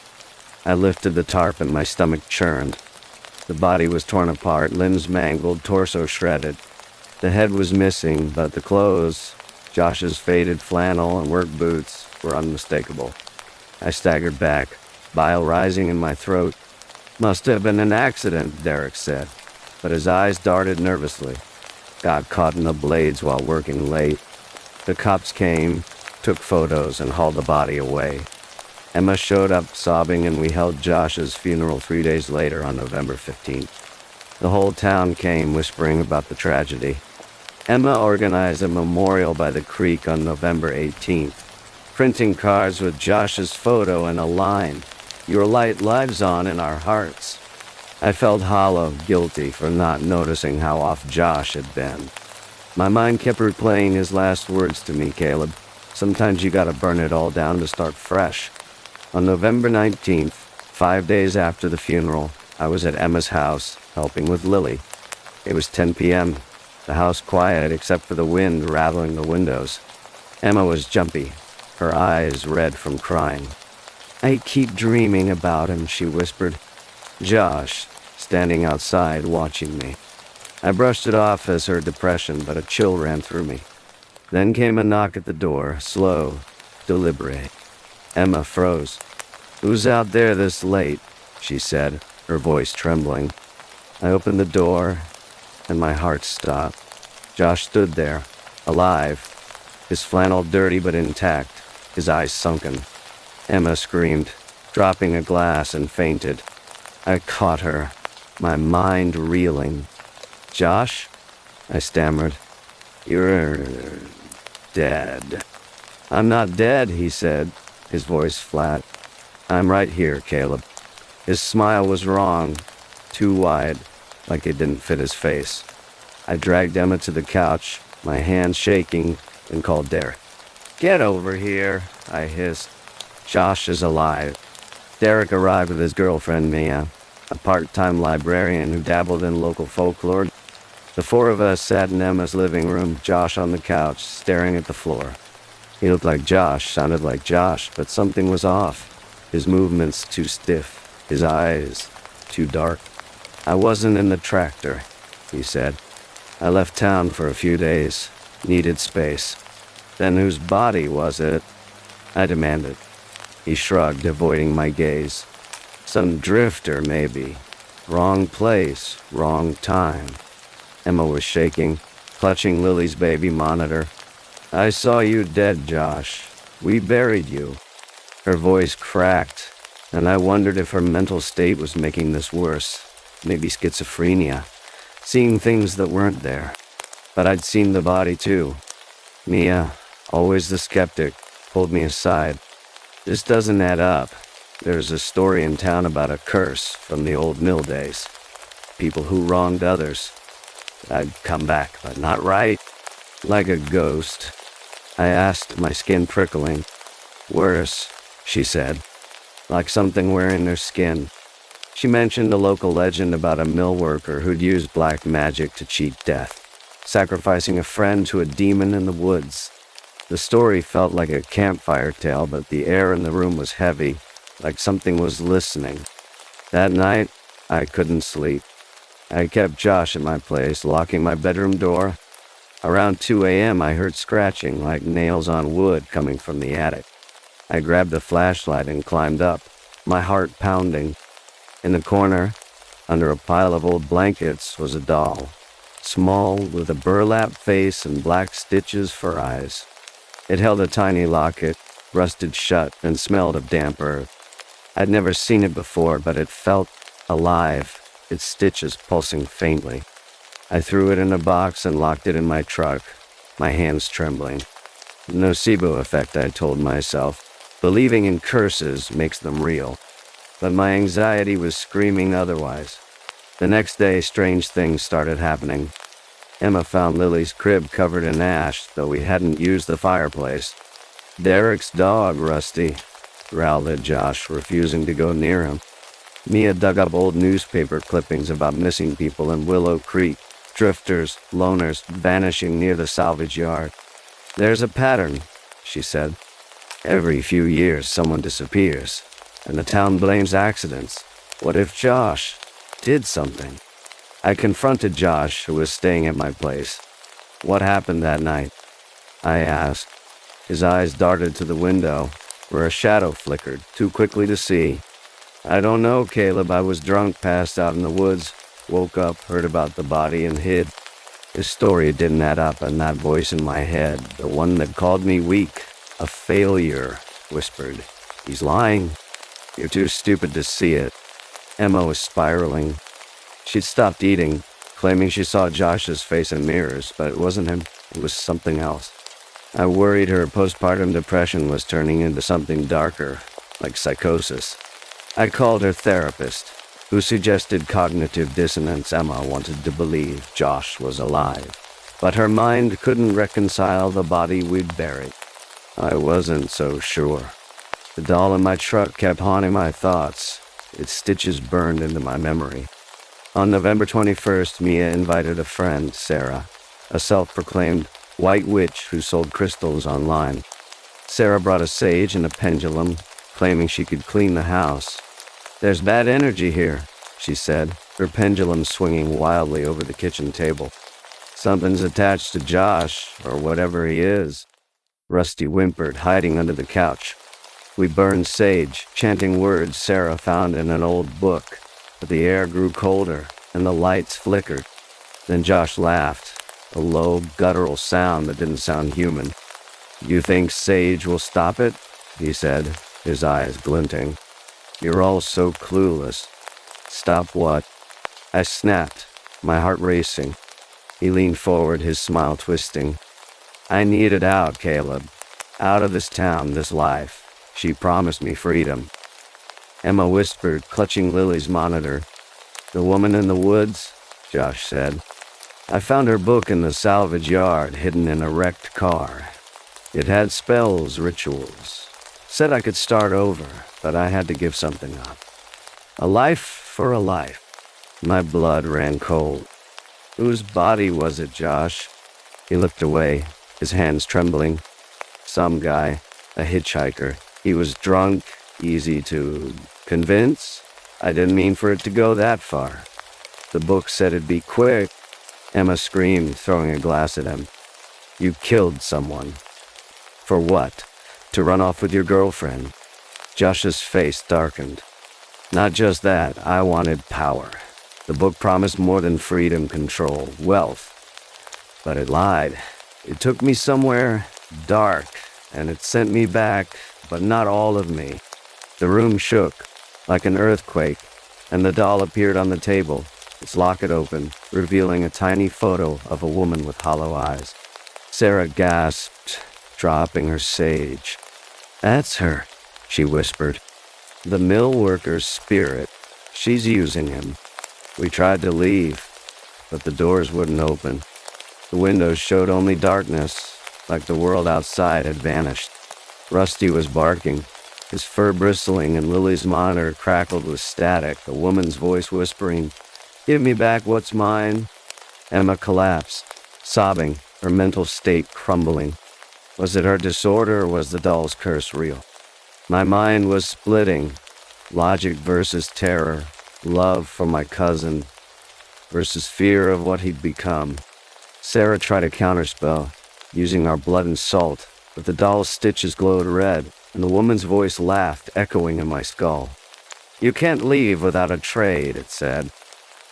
I lifted the tarp and my stomach churned. The body was torn apart, limbs mangled, torso shredded. The head was missing, but the clothes, Josh's faded flannel and work boots, were unmistakable. I staggered back, bile rising in my throat. "Must have been an accident," Derek said, but his eyes darted nervously. "Got caught in the blades while working late. The cops came, took photos, and hauled the body away." Emma showed up sobbing, and we held Josh's funeral 3 days later on November 15th. The whole town came whispering about the tragedy. Emma organized a memorial by the creek on November 18th, printing cards with Josh's photo and a line, "Your light lives on in our hearts." I felt hollow, guilty for not noticing how off Josh had been. My mind kept replaying his last words to me, "Caleb, sometimes you gotta burn it all down to start fresh." On November 19th, 5 days after the funeral, I was at Emma's house, helping with Lily. It was 10 p.m., the house quiet except for the wind rattling the windows. Emma was jumpy, her eyes red from crying. "I keep dreaming about him," she whispered. Josh, standing outside, watching me. I brushed it off as her depression, but a chill ran through me. Then came a knock at the door, slow, deliberate. Emma froze. "Who's out there this late?" she said, her voice trembling. I opened the door, and my heart stopped. Josh stood there, alive, his flannel dirty but intact, his eyes sunken. Emma screamed, dropping a glass, and fainted. I caught her, my mind reeling. "Josh?" I stammered. "You're dead." "I'm not dead," he said, his voice flat. "I'm right here, Caleb." His smile was wrong, too wide, like it didn't fit his face. I dragged Emma to the couch, my hands shaking, and called Derek. "Get over here," I hissed. "Josh is alive." Derek arrived with his girlfriend, Mia, a part-time librarian who dabbled in local folklore. The four of us sat in Emma's living room, Josh on the couch, staring at the floor. He looked like Josh, sounded like Josh, but something was off. His movements too stiff, his eyes too dark. "I wasn't in the tractor," he said. "I left town for a few days, needed space." "Then whose body was it?" I demanded. He shrugged, avoiding my gaze. "Some drifter, maybe. Wrong place, wrong time." Emma was shaking, clutching Lily's baby monitor. "I saw you dead, Josh. We buried you." Her voice cracked, and I wondered if her mental state was making this worse. Maybe schizophrenia, seeing things that weren't there. But I'd seen the body too. Mia, always the skeptic, pulled me aside. "This doesn't add up. There's a story in town about a curse from the old mill days. People who wronged others. I'd come back, but not right. Like a ghost." I asked, my skin prickling. "Worse," she said. "Like something wearing their skin." She mentioned a local legend about a mill worker who'd used black magic to cheat death, sacrificing a friend to a demon in the woods. The story felt like a campfire tale, but the air in the room was heavy, like something was listening. That night, I couldn't sleep. I kept Josh at my place, locking my bedroom door. Around 2 a.m., I heard scratching like nails on wood coming from the attic. I grabbed a flashlight and climbed up, my heart pounding. In the corner, under a pile of old blankets, was a doll, small, with a burlap face and black stitches for eyes. It held a tiny locket, rusted shut, and smelled of damp earth. I'd never seen it before, but it felt alive, its stitches pulsing faintly. I threw it in a box and locked it in my truck, my hands trembling. Nocebo effect, I told myself. Believing in curses makes them real. But my anxiety was screaming otherwise. The next day, strange things started happening. Emma found Lily's crib covered in ash, though we hadn't used the fireplace. "Derek's dog, Rusty," growled at Josh, refusing to go near him. Mia dug up old newspaper clippings about missing people in Willow Creek, drifters, loners, vanishing near the salvage yard. "There's a pattern," she said. "Every few years someone disappears, and the town blames accidents. What if Josh did something?" I confronted Josh, who was staying at my place. "What happened that night?" I asked. His eyes darted to the window, where a shadow flickered, too quickly to see. "I don't know, Caleb. I was drunk, passed out in the woods, woke up, heard about the body, and hid." His story didn't add up, and that voice in my head, the one that called me weak, a failure, whispered, "He's lying. You're too stupid to see it." Emma was spiraling. She'd stopped eating, claiming she saw Josh's face in mirrors, but it wasn't him. It was something else. I worried her postpartum depression was turning into something darker, like psychosis. I called her therapist, who suggested cognitive dissonance. Emma wanted to believe Josh was alive, but her mind couldn't reconcile the body we'd buried. I wasn't so sure. The doll in my truck kept haunting my thoughts, its stitches burned into my memory. On November 21st, Mia invited a friend, Sarah, a self-proclaimed white witch who sold crystals online. Sarah brought a sage and a pendulum, claiming she could clean the house. "There's bad energy here," she said, her pendulum swinging wildly over the kitchen table. "Something's attached to Josh, or whatever he is." Rusty whimpered, hiding under the couch. We burned sage, chanting words Sarah found in an old book, but the air grew colder, and the lights flickered. Then Josh laughed, a low, guttural sound that didn't sound human. "You think Sage will stop it?" he said, his eyes glinting. "You're all so clueless." "Stop what?" I snapped, my heart racing. He leaned forward, his smile twisting. "I needed out, Caleb. Out of this town, this life. She promised me freedom." Emma whispered, clutching Lily's monitor. "The woman in the woods?" Josh said. "I found her book in the salvage yard, hidden in a wrecked car. It had spells, rituals. Said I could start over, but I had to give something up. A life for a life." My blood ran cold. "Whose body was it, Josh?" He looked away, his hands trembling. "Some guy, a hitchhiker. He was drunk, easy to convince. I didn't mean for it to go that far. The book said it'd be quick." Emma screamed, throwing a glass at him. "You killed someone. For what? To run off with your girlfriend?" Josh's face darkened. "Not just that, I wanted power. The book promised more than freedom, control, wealth. But it lied. It took me somewhere dark, and it sent me back, but not all of me." The room shook, like an earthquake, and the doll appeared on the table, its locket open, revealing a tiny photo of a woman with hollow eyes. Sarah gasped, dropping her sage. "That's her," she whispered. "The mill worker's spirit. She's using him. We tried to leave, but the doors wouldn't open. The windows showed only darkness, like the world outside had vanished." Rusty was barking, his fur bristling, and Lily's monitor crackled with static, a woman's voice whispering, "Give me back what's mine." Emma collapsed, sobbing, her mental state crumbling. Was it her disorder, or was the doll's curse real? My mind was splitting. Logic versus terror, love for my cousin versus fear of what he'd become. Sarah tried a counterspell, using our blood and salt, but the doll's stitches glowed red, and the woman's voice laughed, echoing in my skull. "You can't leave without a trade," it said.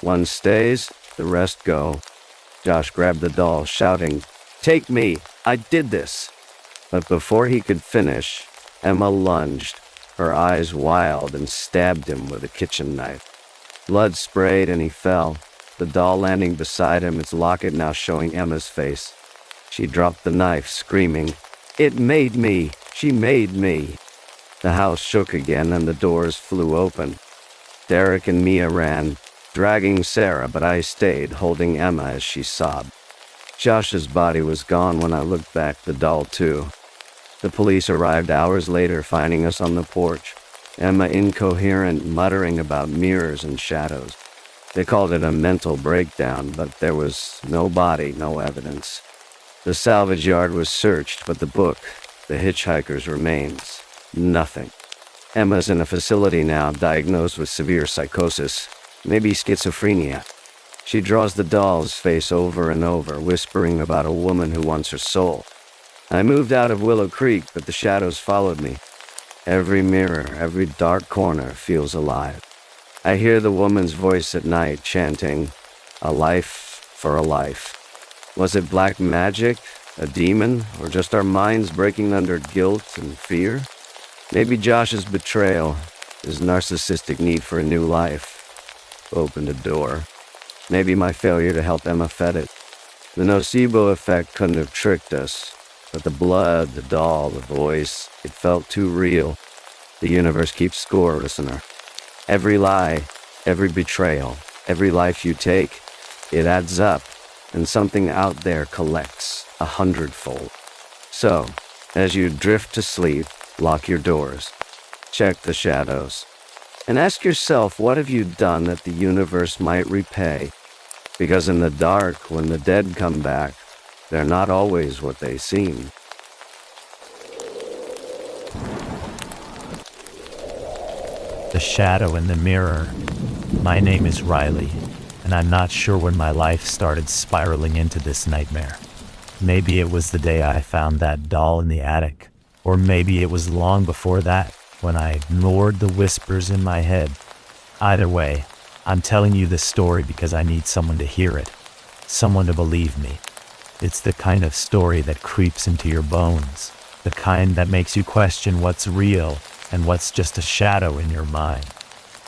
"One stays, the rest go." Josh grabbed the doll, shouting, "Take me! I did this!" But before he could finish, Emma lunged, her eyes wild, and stabbed him with a kitchen knife. Blood sprayed and he fell, the doll landing beside him, its locket now showing Emma's face. She dropped the knife, screaming, "It made me! She made me!" The house shook again and the doors flew open. Derek and Mia ran, dragging Sarah, but I stayed, holding Emma as she sobbed. Josh's body was gone when I looked back, the doll too. The police arrived hours later, finding us on the porch, Emma incoherent, muttering about mirrors and shadows. They called it a mental breakdown, but there was no body, no evidence. The salvage yard was searched, but the book, the hitchhiker's remains, nothing. Emma's in a facility now, diagnosed with severe psychosis, maybe schizophrenia. She draws the doll's face over and over, whispering about a woman who wants her soul. I moved out of Willow Creek, but the shadows followed me. Every mirror, every dark corner feels alive. I hear the woman's voice at night chanting, "A life for a life." Was it black magic, a demon, or just our minds breaking under guilt and fear? Maybe Josh's betrayal, his narcissistic need for a new life, opened a door. Maybe my failure to help Emma fed it. The nocebo effect couldn't have tricked us, but the blood, the doll, the voice, it felt too real. The universe keeps score, listener. Every lie, every betrayal, every life you take, it adds up, and something out there collects 100-fold. So, as you drift to sleep, lock your doors, check the shadows, and ask yourself, what have you done that the universe might repay? Because in the dark, when the dead come back, they're not always what they seem. The shadow in the mirror. My name is Riley, and I'm not sure when my life started spiraling into this nightmare. Maybe it was the day I found that doll in the attic, or maybe it was long before that, when I ignored the whispers in my head. Either way, I'm telling you this story because I need someone to hear it, someone to believe me, It's the kind of story that creeps into your bones, the kind that makes you question what's real and what's just a shadow in your mind.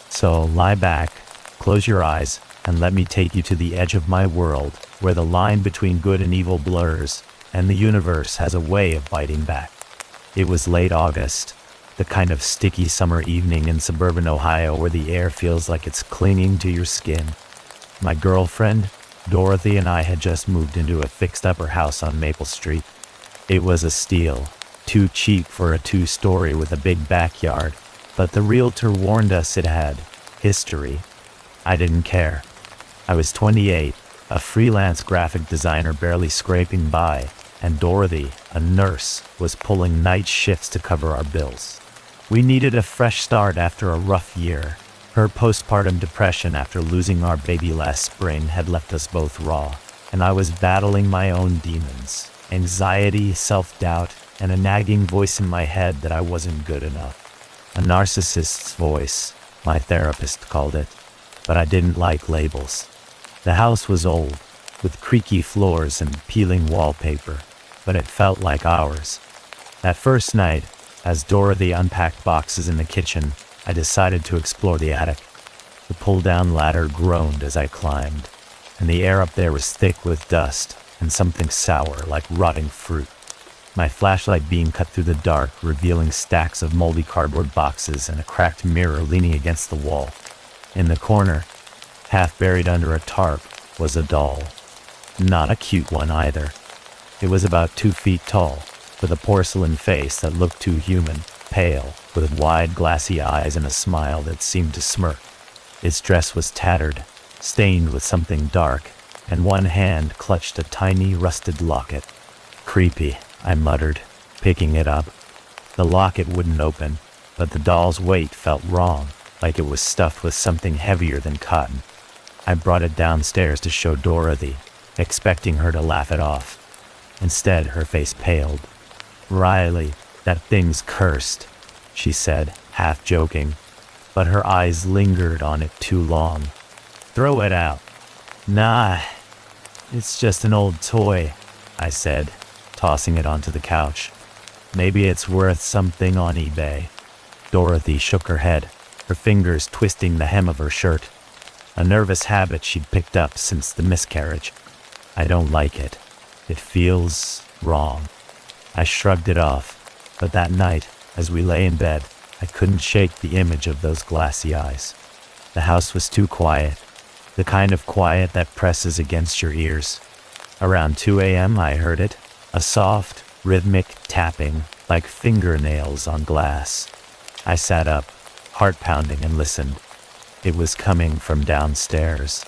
So lie back, close your eyes, and let me take you to the edge of my world, where the line between good and evil blurs, and the universe has a way of biting back. It was late August, the kind of sticky summer evening in suburban Ohio where the air feels like it's clinging to your skin. My girlfriend, Dorothy, and I had just moved into a fixed-upper house on Maple Street. It was a steal, too cheap for a two-story with a big backyard, but the realtor warned us it had history. I didn't care. I was 28, a freelance graphic designer barely scraping by, and Dorothy, a nurse, was pulling night shifts to cover our bills. We needed a fresh start after a rough year. Her postpartum depression after losing our baby last spring had left us both raw, and I was battling my own demons, anxiety, self-doubt, and a nagging voice in my head that I wasn't good enough. A narcissist's voice, my therapist called it, but I didn't like labels. The house was old, with creaky floors and peeling wallpaper, but it felt like ours. That first night, as Dorothy unpacked boxes in the kitchen, I decided to explore the attic. The pull-down ladder groaned as I climbed, and the air up there was thick with dust and something sour like rotting fruit. My flashlight beam cut through the dark, revealing stacks of moldy cardboard boxes and a cracked mirror leaning against the wall. In the corner, half buried under a tarp, was a doll. Not a cute one either. It was about 2 feet tall, with a porcelain face that looked too human, pale, with wide glassy eyes and a smile that seemed to smirk. Its dress was tattered, stained with something dark, and one hand clutched a tiny rusted locket. Creepy, I muttered, picking it up. The locket wouldn't open, but the doll's weight felt wrong, like it was stuffed with something heavier than cotton. I brought it downstairs to show Dorothy, expecting her to laugh it off. Instead, her face paled. "Riley, that thing's cursed," she said, half joking, but her eyes lingered on it too long. "Throw it out." "Nah, it's just an old toy," I said, tossing it onto the couch. "Maybe it's worth something on eBay." Dorothy shook her head, her fingers twisting the hem of her shirt, a nervous habit she'd picked up since the miscarriage. "I don't like it. It feels wrong." I shrugged it off, but that night, as we lay in bed, I couldn't shake the image of those glassy eyes. The house was too quiet, the kind of quiet that presses against your ears. Around 2 a.m. I heard it, a soft, rhythmic tapping, like fingernails on glass. I sat up, heart pounding, and listened. It was coming from downstairs.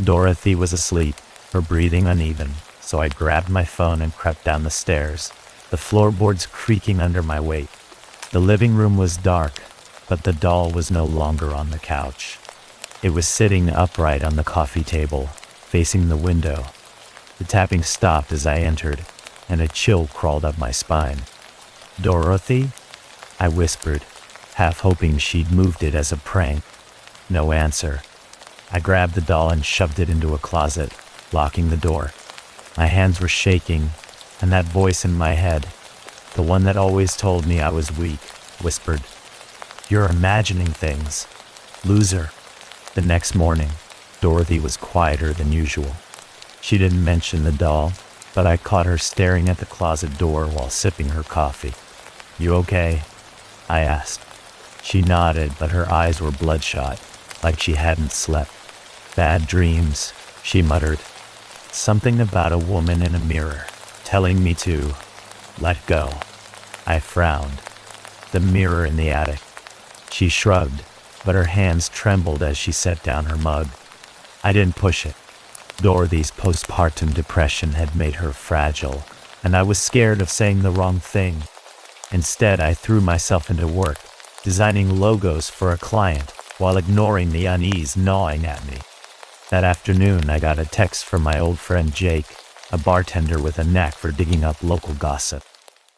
Dorothy was asleep, her breathing uneven, so I grabbed my phone and crept down the stairs, the floorboards creaking under my weight. The living room was dark, but the doll was no longer on the couch. It was sitting upright on the coffee table, facing the window. The tapping stopped as I entered, and a chill crawled up my spine. "Dorothy?" I whispered, half hoping she'd moved it as a prank. No answer. I grabbed the doll and shoved it into a closet, locking the door. My hands were shaking, and that voice in my head, the one that always told me I was weak, whispered, "You're imagining things. Loser." The next morning, Dorothy was quieter than usual. She didn't mention the doll, but I caught her staring at the closet door while sipping her coffee. "You okay?" I asked. She nodded, but her eyes were bloodshot, like she hadn't slept. "Bad dreams," she muttered. Something about a woman in a mirror, telling me to let go. I frowned. The mirror in the attic. She shrugged, but her hands trembled as she set down her mug. I didn't push it. Dorothy's postpartum depression had made her fragile, and I was scared of saying the wrong thing. Instead, I threw myself into work, designing logos for a client while ignoring the unease gnawing at me. That afternoon, I got a text from my old friend Jake, a bartender with a knack for digging up local gossip.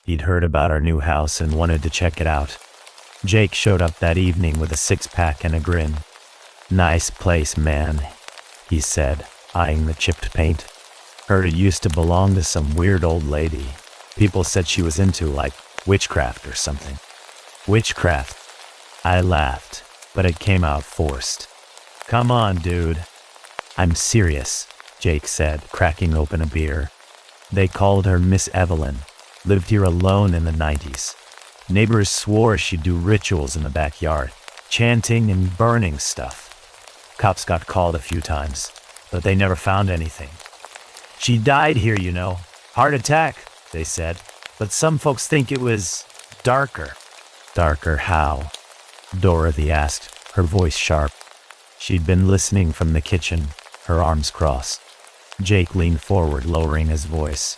He'd heard about our new house and wanted to check it out. Jake showed up that evening with a six-pack and a grin. "Nice place, man," he said, eyeing the chipped paint. Heard it used to belong to some weird old lady. People said she was into, like, witchcraft or something. Witchcraft. I laughed, but it came out forced. Come on, dude. I'm serious, Jake said, cracking open a beer. They called her Miss Evelyn. Lived here alone in the 90s. Neighbors swore she'd do rituals in the backyard, chanting and burning stuff. Cops got called a few times, but they never found anything. She died here, you know. Heart attack, they said. But some folks think it was darker. Darker how? Dorothy asked, her voice sharp. She'd been listening from the kitchen, her arms crossed. Jake leaned forward, lowering his voice.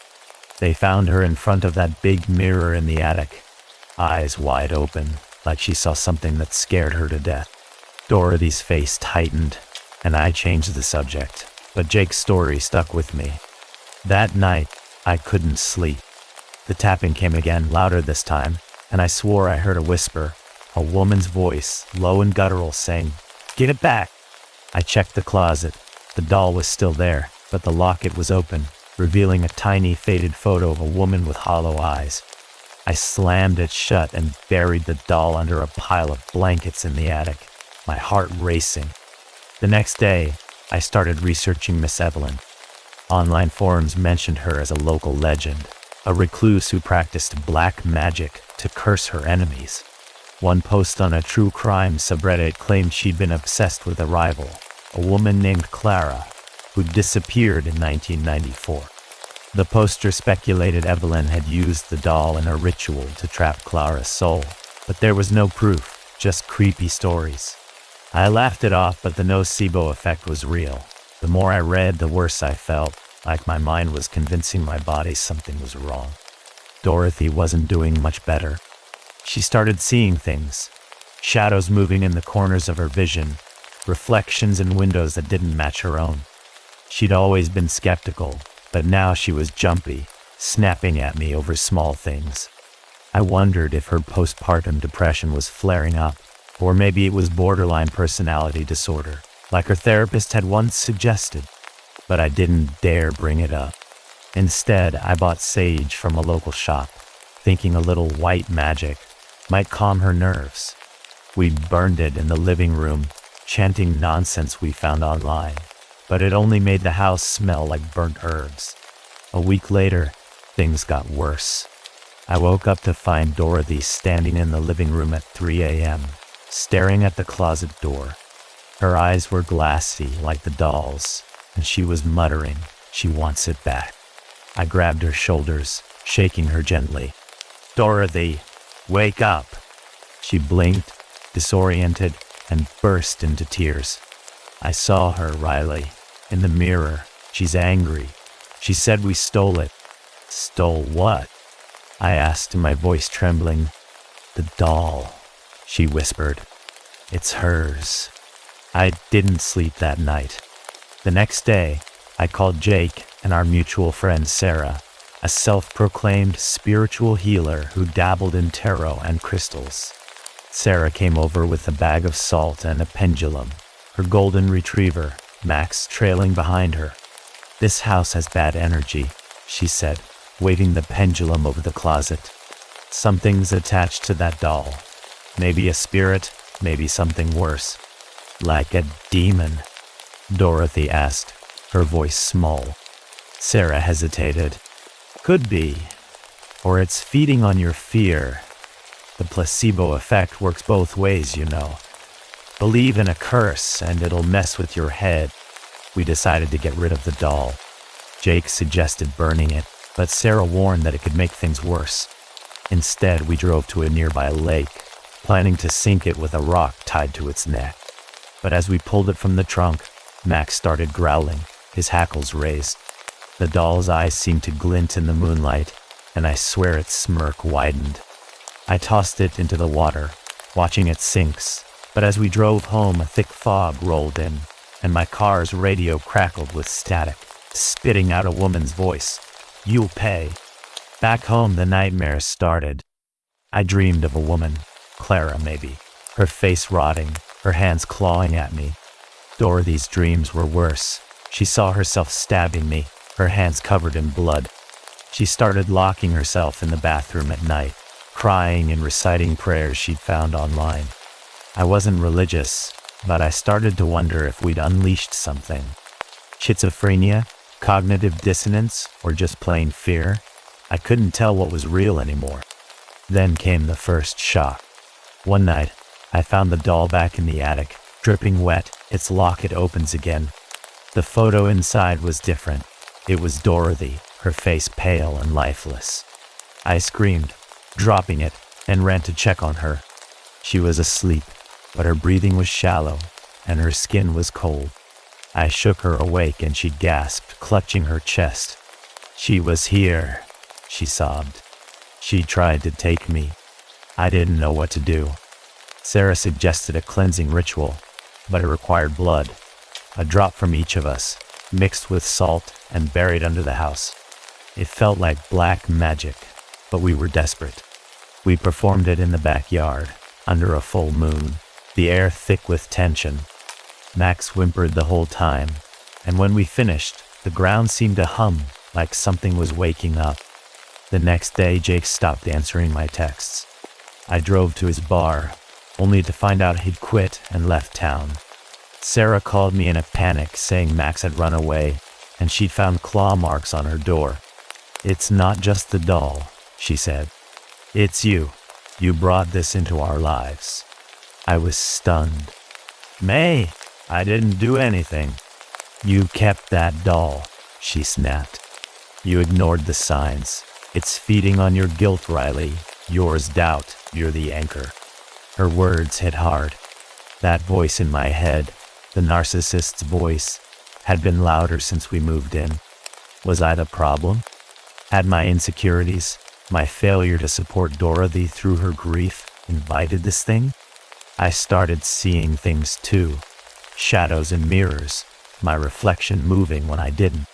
They found her in front of that big mirror in the attic, eyes wide open, like she saw something that scared her to death. Dorothy's face tightened, and I changed the subject, but Jake's story stuck with me. That night, I couldn't sleep. The tapping came again, louder this time, and I swore I heard a whisper, a woman's voice, low and guttural, saying, "Get it back!" I checked the closet. The doll was still there, but the locket was open, revealing a tiny, faded photo of a woman with hollow eyes. I slammed it shut and buried the doll under a pile of blankets in the attic, my heart racing. The next day, I started researching Miss Evelyn. Online forums mentioned her as a local legend, a recluse who practiced black magic to curse her enemies. One post on a true crime subreddit claimed she'd been obsessed with a rival, a woman named Clara, who disappeared in 1994. The poster speculated Evelyn had used the doll in a ritual to trap Clara's soul, but there was no proof, just creepy stories. I laughed it off, but the nocebo effect was real. The more I read, the worse I felt, like my mind was convincing my body something was wrong. Dorothy wasn't doing much better. She started seeing things, shadows moving in the corners of her vision, reflections in windows that didn't match her own. She'd always been skeptical, but now she was jumpy, snapping at me over small things. I wondered if her postpartum depression was flaring up, or maybe it was borderline personality disorder, like her therapist had once suggested. But I didn't dare bring it up. Instead, I bought sage from a local shop, thinking a little white magic might calm her nerves. We burned it in the living room, chanting nonsense we found online, but it only made the house smell like burnt herbs. A week later, things got worse. I woke up to find Dorothy standing in the living room at 3 a.m., staring at the closet door. Her eyes were glassy like the doll's, and she was muttering, "She wants it back." I grabbed her shoulders, shaking her gently. "Dorothy, wake up!" She blinked, disoriented, and burst into tears. I saw her, Riley, in the mirror. She's angry. She said we stole it. Stole what? I asked, my voice trembling. "The doll," she whispered. "It's hers." I didn't sleep that night. The next day, I called Jake and our mutual friend Sarah, a self-proclaimed spiritual healer who dabbled in tarot and crystals. Sarah came over with a bag of salt and a pendulum, her golden retriever, Max, trailing behind her. "This house has bad energy," she said, waving the pendulum over the closet. "Something's attached to that doll. Maybe a spirit, maybe something worse." "Like a demon?" Dorothy asked, her voice small. Sarah hesitated. "Could be. Or it's feeding on your fear. The placebo effect works both ways, you know. Believe in a curse and it'll mess with your head." We decided to get rid of the doll. Jake suggested burning it, but Sarah warned that it could make things worse. Instead, we drove to a nearby lake, planning to sink it with a rock tied to its neck. But as we pulled it from the trunk, Max started growling, his hackles raised. The doll's eyes seemed to glint in the moonlight, and I swear its smirk widened. I tossed it into the water, watching it sink, but as we drove home, a thick fog rolled in, and my car's radio crackled with static, spitting out a woman's voice. "You'll pay." Back home, the nightmares started. I dreamed of a woman, Clara maybe, her face rotting, her hands clawing at me. Dorothy's dreams were worse. She saw herself stabbing me, her hands covered in blood. She started locking herself in the bathroom at night, crying and reciting prayers she'd found online. I wasn't religious, but I started to wonder if we'd unleashed something. Schizophrenia, cognitive dissonance, or just plain fear? I couldn't tell what was real anymore. Then came the first shock. One night, I found the doll back in the attic, dripping wet. Its locket opens again. The photo inside was different. It was Dorothy, her face pale and lifeless. I screamed, dropping it, and ran to check on her. She was asleep, but her breathing was shallow, and her skin was cold. I shook her awake and she gasped, clutching her chest. "She was here," she sobbed. "She tried to take me. I didn't know what to do." Sarah suggested a cleansing ritual, but it required blood, a drop from each of us, mixed with salt and buried under the house. It felt like black magic, but we were desperate. We performed it in the backyard, under a full moon, the air thick with tension. Max whimpered the whole time, and when we finished, the ground seemed to hum like something was waking up. The next day, Jake stopped answering my texts. I drove to his bar, only to find out he'd quit and left town. Sarah called me in a panic, saying Max had run away, and she'd found claw marks on her door. "It's not just the doll," she said. "It's you. You brought this into our lives." I was stunned. "May, I didn't do anything." "You kept that doll," she snapped. "You ignored the signs. It's feeding on your guilt, Riley. Yours doubt. You're the anchor." Her words hit hard. That voice in my head, the narcissist's voice, had been louder since we moved in. Was I the problem? Had my insecurities, my failure to support Dorothy through her grief, invited this thing? I started seeing things too. Shadows and mirrors, my reflection moving when I didn't.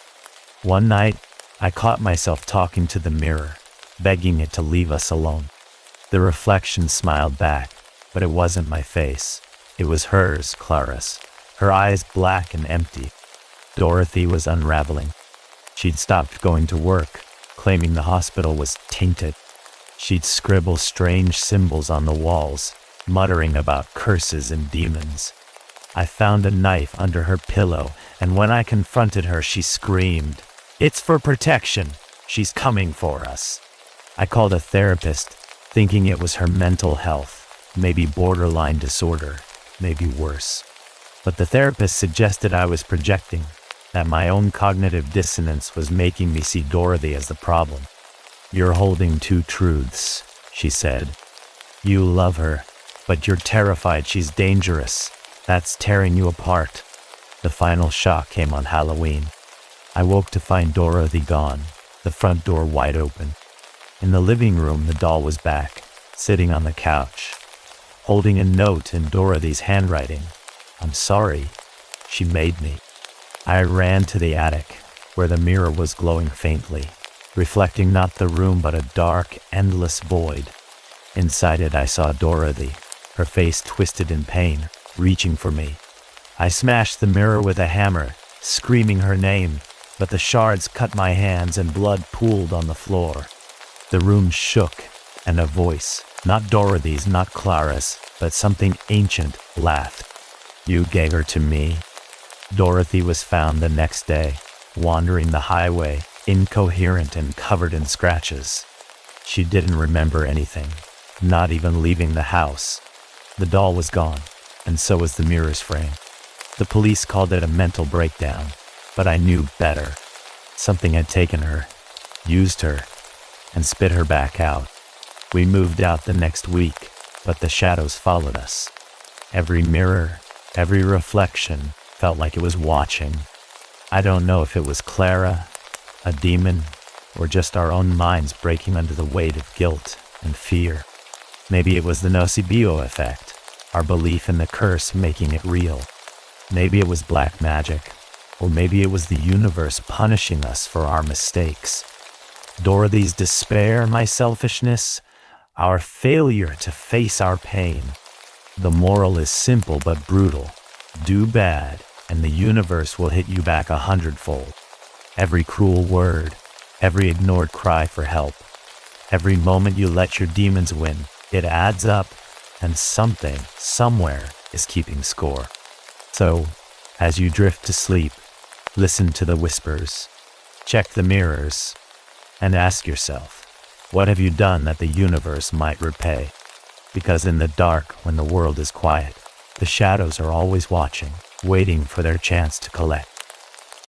One night, I caught myself talking to the mirror, begging it to leave us alone. The reflection smiled back, but it wasn't my face. It was hers, Clara's, her eyes black and empty. Dorothy was unraveling. She'd stopped going to work, claiming the hospital was tainted. She'd scribble strange symbols on the walls, muttering about curses and demons. I found a knife under her pillow, and when I confronted her, she screamed, "It's for protection. She's coming for us." I called a therapist, thinking it was her mental health, maybe borderline disorder, maybe worse. But the therapist suggested I was projecting, that my own cognitive dissonance was making me see Dorothy as the problem. "You're holding two truths," she said. "You love her, but you're terrified she's dangerous. That's tearing you apart." The final shock came on Halloween. I woke to find Dorothy gone, the front door wide open. In the living room, the doll was back, sitting on the couch, holding a note in Dorothy's handwriting. "I'm sorry. She made me." I ran to the attic, where the mirror was glowing faintly, reflecting not the room but a dark, endless void. Inside it, I saw Dorothy, her face twisted in pain, reaching for me. I smashed the mirror with a hammer, screaming her name, but the shards cut my hands and blood pooled on the floor. The room shook, and a voice, not Dorothy's, not Clara's, but something ancient, laughed. "You gave her to me." Dorothy was found the next day, wandering the highway, incoherent and covered in scratches. She didn't remember anything, not even leaving the house. The doll was gone, and so was the mirror's frame. The police called it a mental breakdown, but I knew better. Something had taken her, used her, and spit her back out. We moved out the next week, but the shadows followed us. Every mirror, every reflection felt like it was watching. I don't know if it was Clara, a demon, or just our own minds breaking under the weight of guilt and fear. Maybe it was the nocebo effect, our belief in the curse making it real. Maybe it was black magic, or maybe it was the universe punishing us for our mistakes. Dorothy's despair, my selfishness, our failure to face our pain. The moral is simple but brutal. Do bad, and the universe will hit you back 100-fold. Every cruel word, every ignored cry for help, every moment you let your demons win, it adds up, and something, somewhere, is keeping score. So, as you drift to sleep, listen to the whispers, check the mirrors, and ask yourself, what have you done that the universe might repay? Because in the dark, when the world is quiet, the shadows are always watching, waiting for their chance to collect.